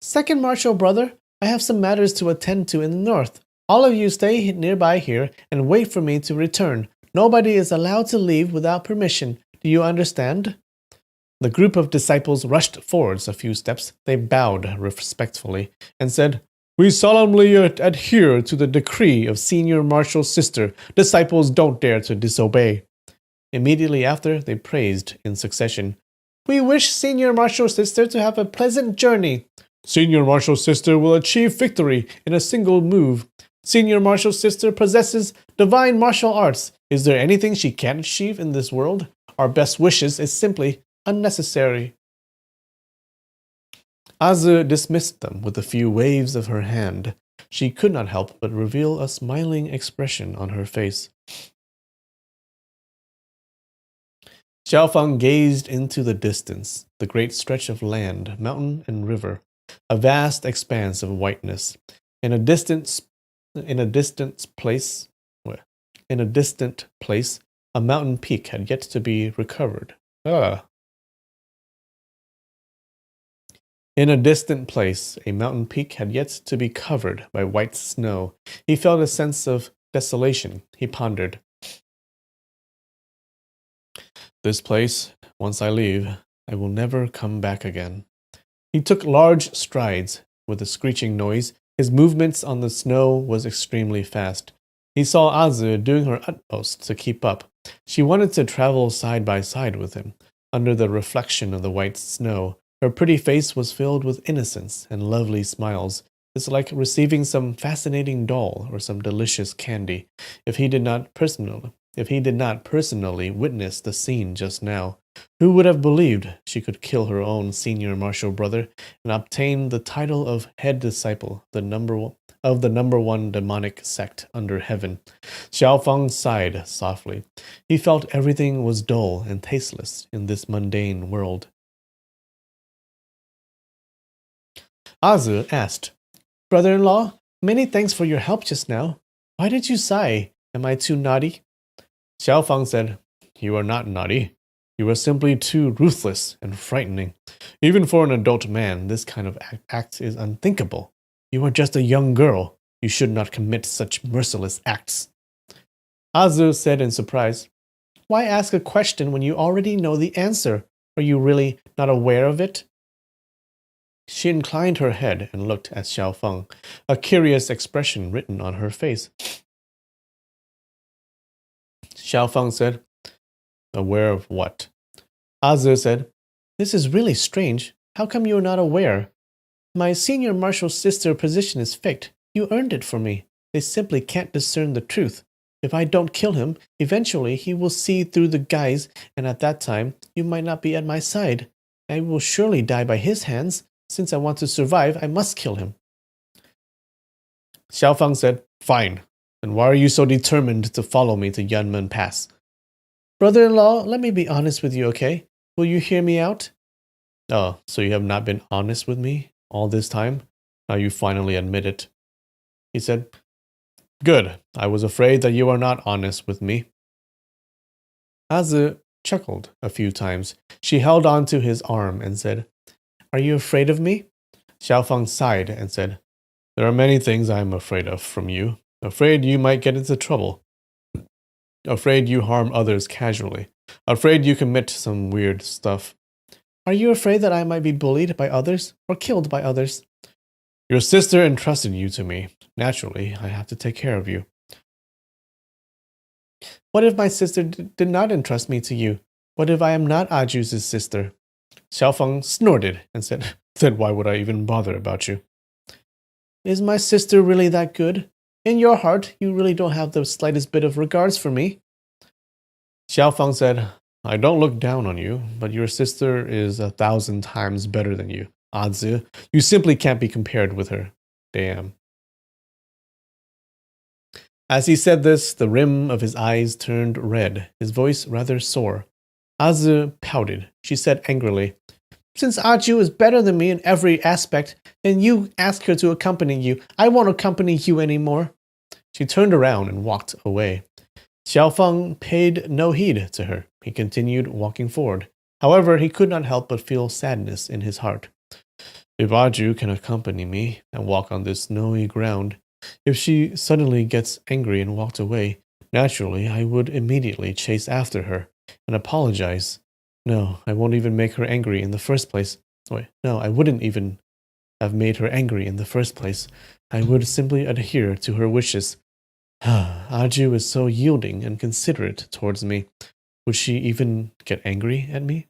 Second martial brother, I have some matters to attend to in the north. All of you stay nearby here and wait for me to return. Nobody is allowed to leave without permission. Do you understand? The group of disciples rushed forwards a few steps. They bowed respectfully and said, We solemnly adhere to the decree of senior martial sister. Disciples don't dare to disobey. Immediately after, they praised in succession, We wish senior martial sister to have a pleasant journey. Senior martial sister will achieve victory in a single move. Senior martial sister possesses divine martial arts. Is there anything she can't achieve in this world? Our best wishes is simply unnecessary. Azu dismissed them with a few waves of her hand. She could not help but reveal a smiling expression on her face. Xiao Feng gazed into the distance, the great stretch of land, mountain, and river, a vast expanse of whiteness. In a distant place, a mountain peak had yet to be recovered. In a distant place, a mountain peak had yet to be covered by white snow. He felt a sense of desolation. He pondered. This place, once I leave, I will never come back again. He took large strides with a screeching noise. His movements on the snow was extremely fast. He saw Azu doing her utmost to keep up. She wanted to travel side by side with him. Under the reflection of the white snow, her pretty face was filled with innocence and lovely smiles. It's like receiving some fascinating doll or some delicious candy. If he did not personally witness the scene just now, who would have believed she could kill her own senior martial brother and obtain the title of head disciple of the number one demonic sect under heaven? Xiao Feng sighed softly. He felt everything was dull and tasteless in this mundane world. Azu asked, Brother-in-law, many thanks for your help just now. Why did you sigh? Am I too naughty? Xiao Feng said, You are not naughty. You are simply too ruthless and frightening. Even for an adult man, this kind of act is unthinkable. You are just a young girl. You should not commit such merciless acts. Azu said in surprise, Why ask a question when you already know the answer? Are you really not aware of it? She inclined her head and looked at Xiao Feng, a curious expression written on her face. Xiao Feng said, Aware of what? Azu said, This is really strange. How come you are not aware? My senior martial sister position is faked. You earned it for me. They simply can't discern the truth. If I don't kill him, eventually he will see through the guise, and at that time, you might not be at my side. I will surely die by his hands. Since I want to survive, I must kill him. Xiao Feng said, Fine. Then why are you so determined to follow me to Yunmen Pass? Brother-in-law, let me be honest with you, okay? Will you hear me out? Oh, so you have not been honest with me all this time? Now you finally admit it. He said, Good. I was afraid that you are not honest with me. Azu chuckled a few times. She held on to his arm and said, Are you afraid of me? Xiaofeng sighed and said, There are many things I am afraid of from you. Afraid you might get into trouble. Afraid you harm others casually. Afraid you commit some weird stuff. Are you afraid that I might be bullied by others or killed by others? Your sister entrusted you to me. Naturally, I have to take care of you. What if my sister did not entrust me to you? What if I am not Aju's sister? Xiaofeng snorted and said, Then why would I even bother about you? Is my sister really that good? In your heart, you really don't have the slightest bit of regards for me. Xiaofeng said, I don't look down on you, but your sister is 1,000 times better than you. Azi, you simply can't be compared with her. Damn. As he said this, the rim of his eyes turned red, his voice rather sore. Azu pouted. She said angrily, Since Aju is better than me in every aspect, then you ask her to accompany you. I won't accompany you anymore. She turned around and walked away. Xiaofeng paid no heed to her. He continued walking forward. However, he could not help but feel sadness in his heart. If Aju can accompany me and walk on this snowy ground, if she suddenly gets angry and walked away, naturally I would immediately chase after her and apologize. No, I won't even make her angry in the first place. Wait, no, I wouldn't even have made her angry in the first place. I would simply adhere to her wishes. Aju is so yielding and considerate towards me. Would she even get angry at me?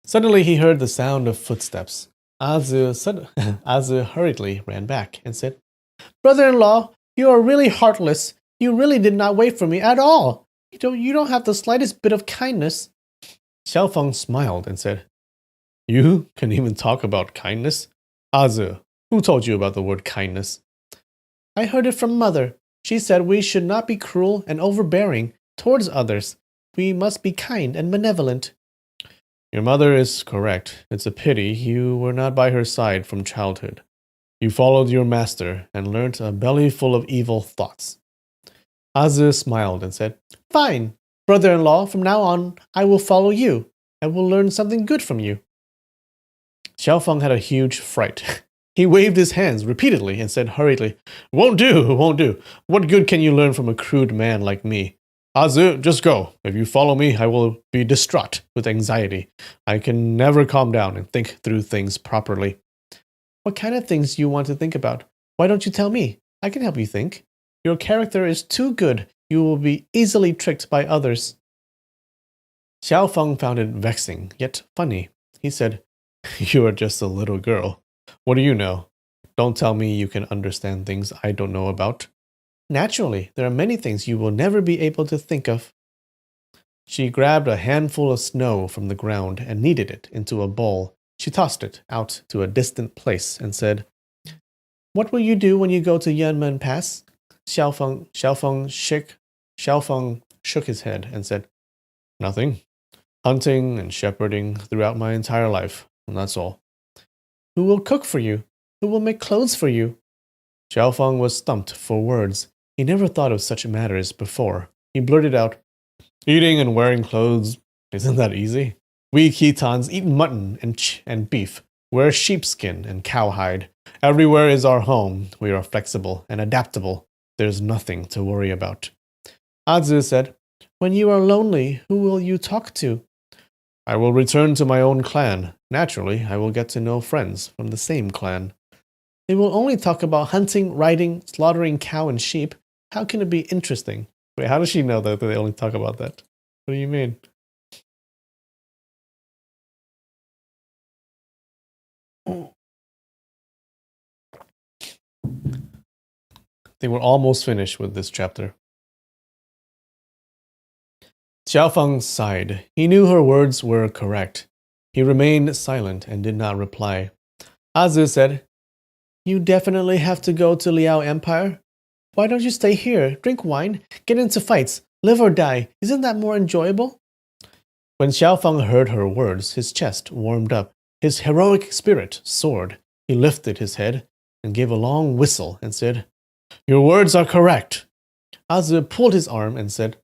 Suddenly he heard the sound of footsteps. Azu hurriedly ran back and said, Brother-in-law, you are really heartless. You really did not wait for me at all. You don't have the slightest bit of kindness. Xiaofeng smiled and said, You can even talk about kindness? Azu, who told you about the word kindness? I heard it from Mother. She said we should not be cruel and overbearing towards others. We must be kind and benevolent. Your mother is correct. It's a pity you were not by her side from childhood. You followed your master and learnt a belly full of evil thoughts. Azu smiled and said, Fine, brother-in-law, from now on I will follow you. I will learn something good from you. Xiaofeng had a huge fright. He waved his hands repeatedly and said hurriedly, Won't do, won't do. What good can you learn from a crude man like me? Azu, just go. If you follow me, I will be distraught with anxiety. I can never calm down and think through things properly. What kind of things do you want to think about? Why don't you tell me? I can help you think. Your character is too good. You will be easily tricked by others. Xiaofeng found it vexing, yet funny. He said, You are just a little girl. What do you know? Don't tell me you can understand things I don't know about. Naturally, there are many things you will never be able to think of. She grabbed a handful of snow from the ground and kneaded it into a bowl. She tossed it out to a distant place and said, What will you do when you go to Yunmen Pass? Xiaofeng shook his head and said, Nothing. Hunting and shepherding throughout my entire life, and that's all. Who will cook for you? Who will make clothes for you? Xiaofeng was stumped for words. He never thought of such matters before. He blurted out, Eating and wearing clothes, isn't that easy? We Khitans eat mutton and beef, wear sheepskin and cowhide. Everywhere is our home. We are flexible and adaptable. There's nothing to worry about. Azu said, When you are lonely, who will you talk to? I will return to my own clan. Naturally, I will get to know friends from the same clan. They will only talk about hunting, riding, slaughtering cow and sheep. How can it be interesting? Wait, how does she know that they only talk about that? What do you mean? I think we're almost finished with this chapter. Xiaofeng sighed. He knew her words were correct. He remained silent and did not reply. Azu said, "You definitely have to go to Liao Empire? Why don't you stay here, drink wine, get into fights, live or die? Isn't that more enjoyable?" When Xiaofeng heard her words, his chest warmed up. His heroic spirit soared. He lifted his head and gave a long whistle and said, "Your words are correct." Azu pulled his arm and said,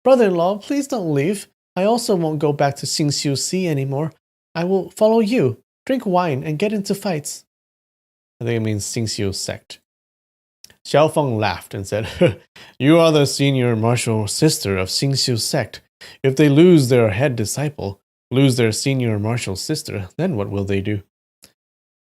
"Brother-in-law, please don't leave. I also won't go back to Xingxiu Sea anymore. I will follow you, drink wine, and get into fights." I think it means Xingxiu sect. Xiaofeng laughed and said, "You are the senior martial sister of Xingxiu sect. If they lose their head disciple, lose their senior martial sister, then what will they do?"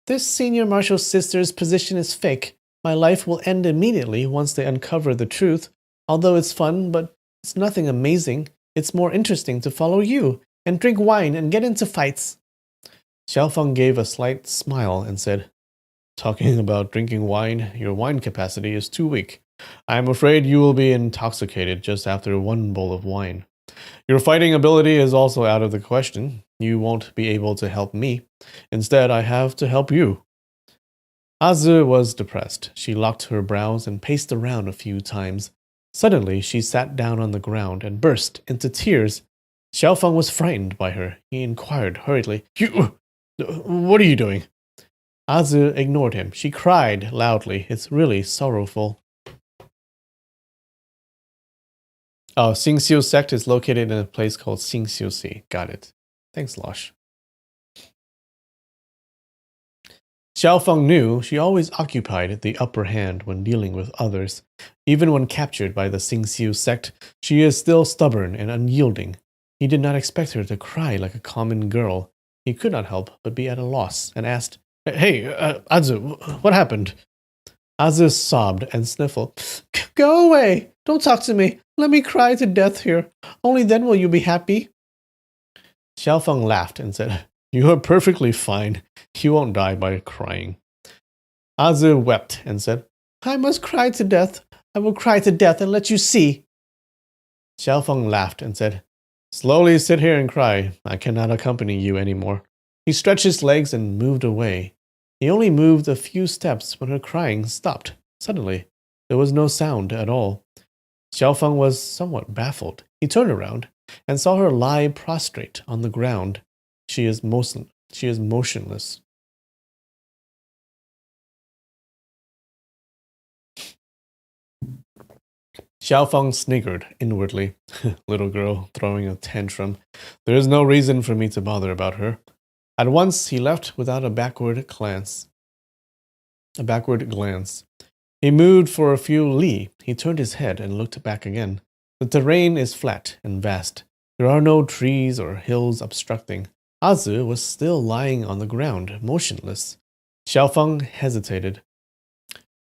"This senior martial sister's position is fake. My life will end immediately once they uncover the truth. Although it's fun, but it's nothing amazing. It's more interesting to follow you and drink wine and get into fights." Xiaofeng gave a slight smile and said, "Talking about drinking wine, your wine capacity is too weak. I am afraid you will be intoxicated just after one bowl of wine. Your fighting ability is also out of the question. You won't be able to help me. Instead, I have to help you." Azu was depressed. She locked her brows and paced around a few times. Suddenly, she sat down on the ground and burst into tears. Xiaofeng was frightened by her. He inquired hurriedly, What are you doing?" Azu ignored him. She cried loudly. It's really sorrowful. Oh, Xingxiu sect is located in a place called Xingxiu Sea. Got it. Thanks, Losh. Xiaofeng knew she always occupied the upper hand when dealing with others. Even when captured by the Xingxiu sect, she is still stubborn and unyielding. He did not expect her to cry like a common girl. He could not help but be at a loss and asked, "Hey, Azu, what happened?" Azu sobbed and sniffled. "Go away! Don't talk to me! Let me cry to death here. Only then will you be happy." Xiaofeng laughed and said, "You are perfectly fine. You won't die by crying." Azu wept and said, "I must cry to death. I will cry to death and let you see." Xiaofeng laughed and said, "Slowly sit here and cry. I cannot accompany you anymore." He stretched his legs and moved away. He only moved a few steps when her crying stopped. Suddenly, there was no sound at all. Xiaofeng was somewhat baffled. He turned around and saw her lie prostrate on the ground. She is motionless. Xiaofeng sniggered inwardly. Little girl throwing a tantrum. There is no reason for me to bother about her. At once he left without a backward glance. He moved for a few li. He turned his head and looked back again. The terrain is flat and vast. There are no trees or hills obstructing. Azu was still lying on the ground, motionless. Xiaofeng hesitated.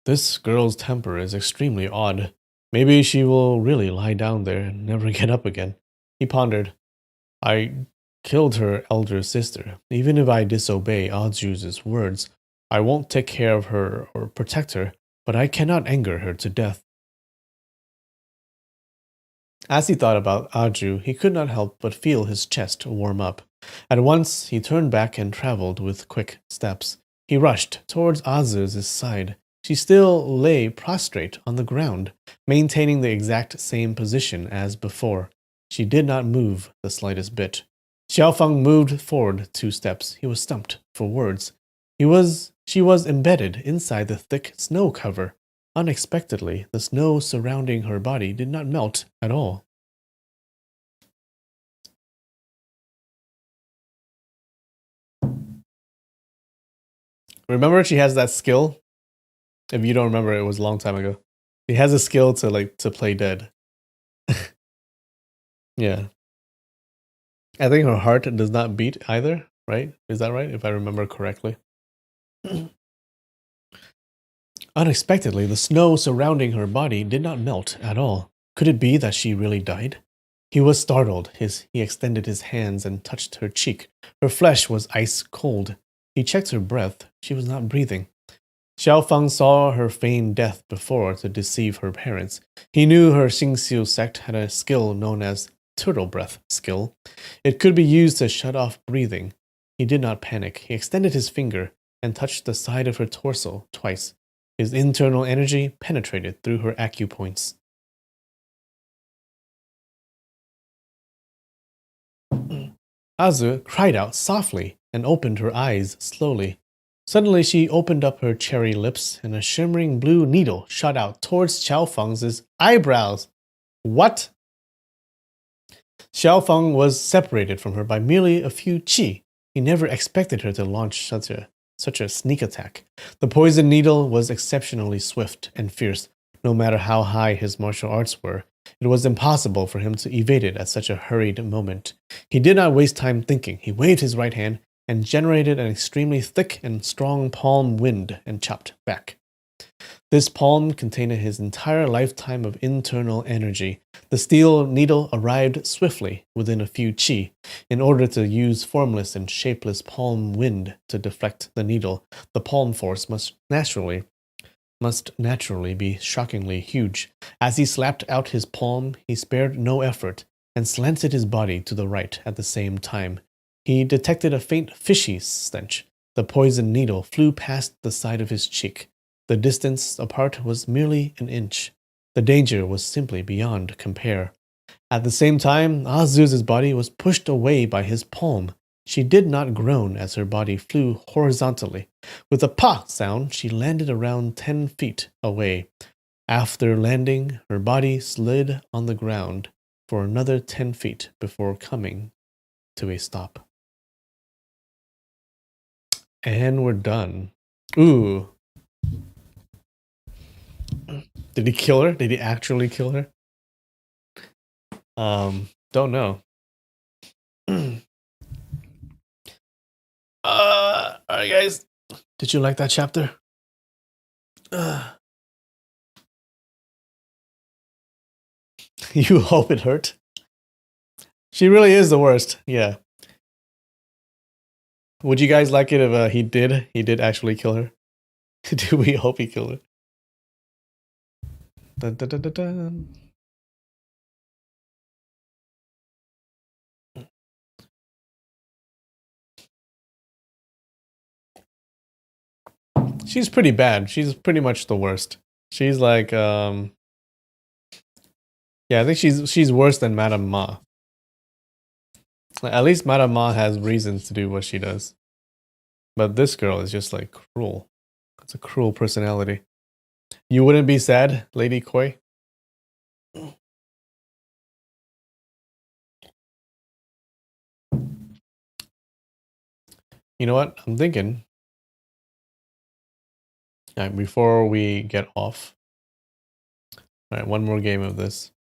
This girl's temper is extremely odd. Maybe she will really lie down there and never get up again. He pondered. I killed her elder sister. Even if I disobey Azu's words, I won't take care of her or protect her, but I cannot anger her to death. As he thought about Aju, he could not help but feel his chest warm up. At once, he turned back and traveled with quick steps. He rushed towards Azu's side. She still lay prostrate on the ground, maintaining the exact same position as before. She did not move the slightest bit. Xiaofeng moved forward 2 steps. He was stumped for words. She was embedded inside the thick snow cover. Unexpectedly, the snow surrounding her body did not melt at all. Remember, she has that skill. If you don't remember, it was a long time ago. She has a skill to play dead. Yeah. I think her heart does not beat either, right? Is that right? If I remember correctly. Unexpectedly, the snow surrounding her body did not melt at all. Could it be that she really died? He was startled. He extended his hands and touched her cheek. Her flesh was ice cold. He checked her breath. She was not breathing. Xiaofeng saw her feign death before to deceive her parents. He knew her Xingxiu sect had a skill known as turtle breath skill. It could be used to shut off breathing. He did not panic. He extended his finger. and touched the side of her torso twice. His internal energy penetrated through her acupoints. Azu cried out softly and opened her eyes slowly. Suddenly, she opened up her cherry lips, and a shimmering blue needle shot out towards Xiao Feng's eyebrows. What? Xiao Feng was separated from her by merely a few qi. He never expected her to launch such a sneak attack. The poison needle was exceptionally swift and fierce. No matter how high his martial arts were, it was impossible for him to evade it at such a hurried moment. He did not waste time thinking. He waved his right hand and generated an extremely thick and strong palm wind and chopped back. This palm contained his entire lifetime of internal energy. The steel needle arrived swiftly within a few qi. In order to use formless and shapeless palm wind to deflect the needle, the palm force must naturally be shockingly huge. As he slapped out his palm, he spared no effort and slanted his body to the right at the same time. He detected a faint fishy stench. The poison needle flew past the side of his cheek. The distance apart was merely an inch. The danger was simply beyond compare. At the same time, Azu's body was pushed away by his palm. She did not groan as her body flew horizontally. With a "pa" sound, she landed around 10 feet away. After landing, her body slid on the ground for another 10 feet before coming to a stop. And we're done. Ooh. Did he kill her? Did he actually kill her? Don't know. Alright guys. Did you like that chapter? You hope it hurt? She really is the worst, yeah. Would you guys like it if he did actually kill her? Do we hope he killed her? Dun, dun, dun, dun, dun. She's pretty bad. She's pretty much the worst. She's like, yeah, I think she's worse than Madame Ma. At least Madame Ma has reasons to do what she does. But this girl is just like cruel. It's a cruel personality. You wouldn't be sad, Lady Koi? You know what? I'm thinking. Alright, before we get off. Alright, one more game of this.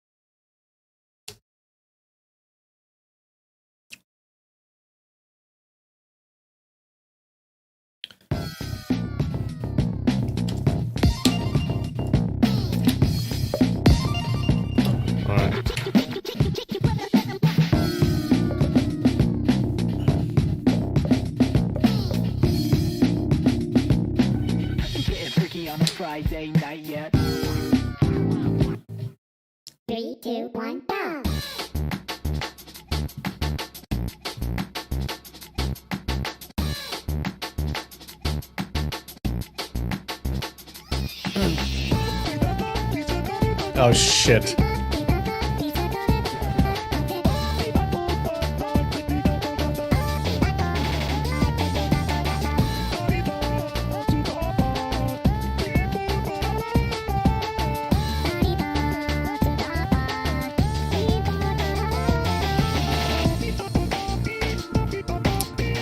Friday night yet. 3, 2, 1, go! Oh shit.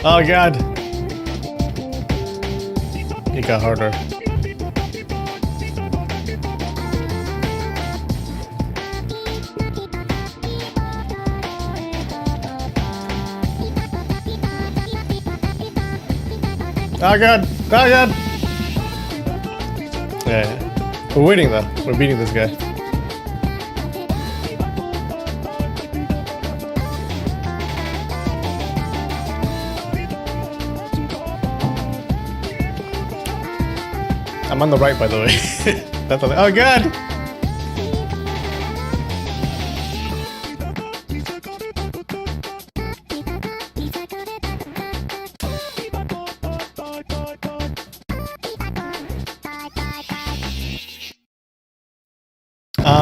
Oh god. It got harder. Oh god. Oh god. Yeah. We're winning though. We're beating this guy. I'm on the right, by the way. That's all. Oh god!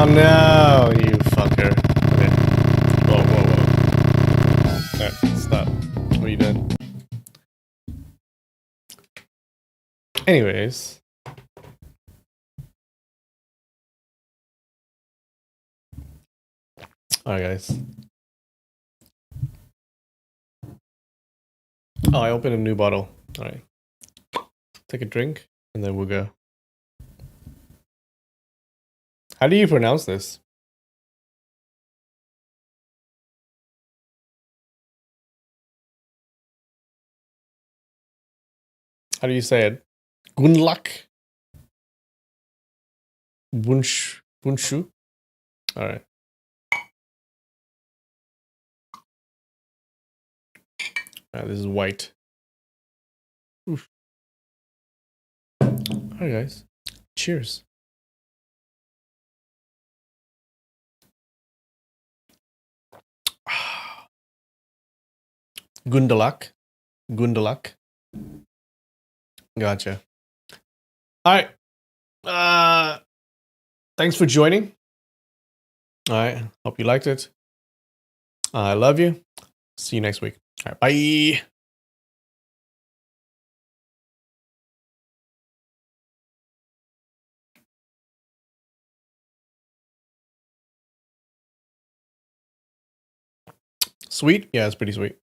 Oh no, you fucker. Okay. Whoa, whoa, whoa. Alright, stop. What are you doing? Anyways. Alright, guys. Oh, I opened a new bottle. Alright. Take a drink, and then we'll go. How do you pronounce this? How do you say it? Gunlak? Bunshu? Alright. This is white. Oof. Alright, guys. Cheers. Gundalak. Gotcha. Alright. Thanks for joining. Alright. Hope you liked it. I love you. See you next week. Alright, bye. Sweet? Yeah, it's pretty sweet.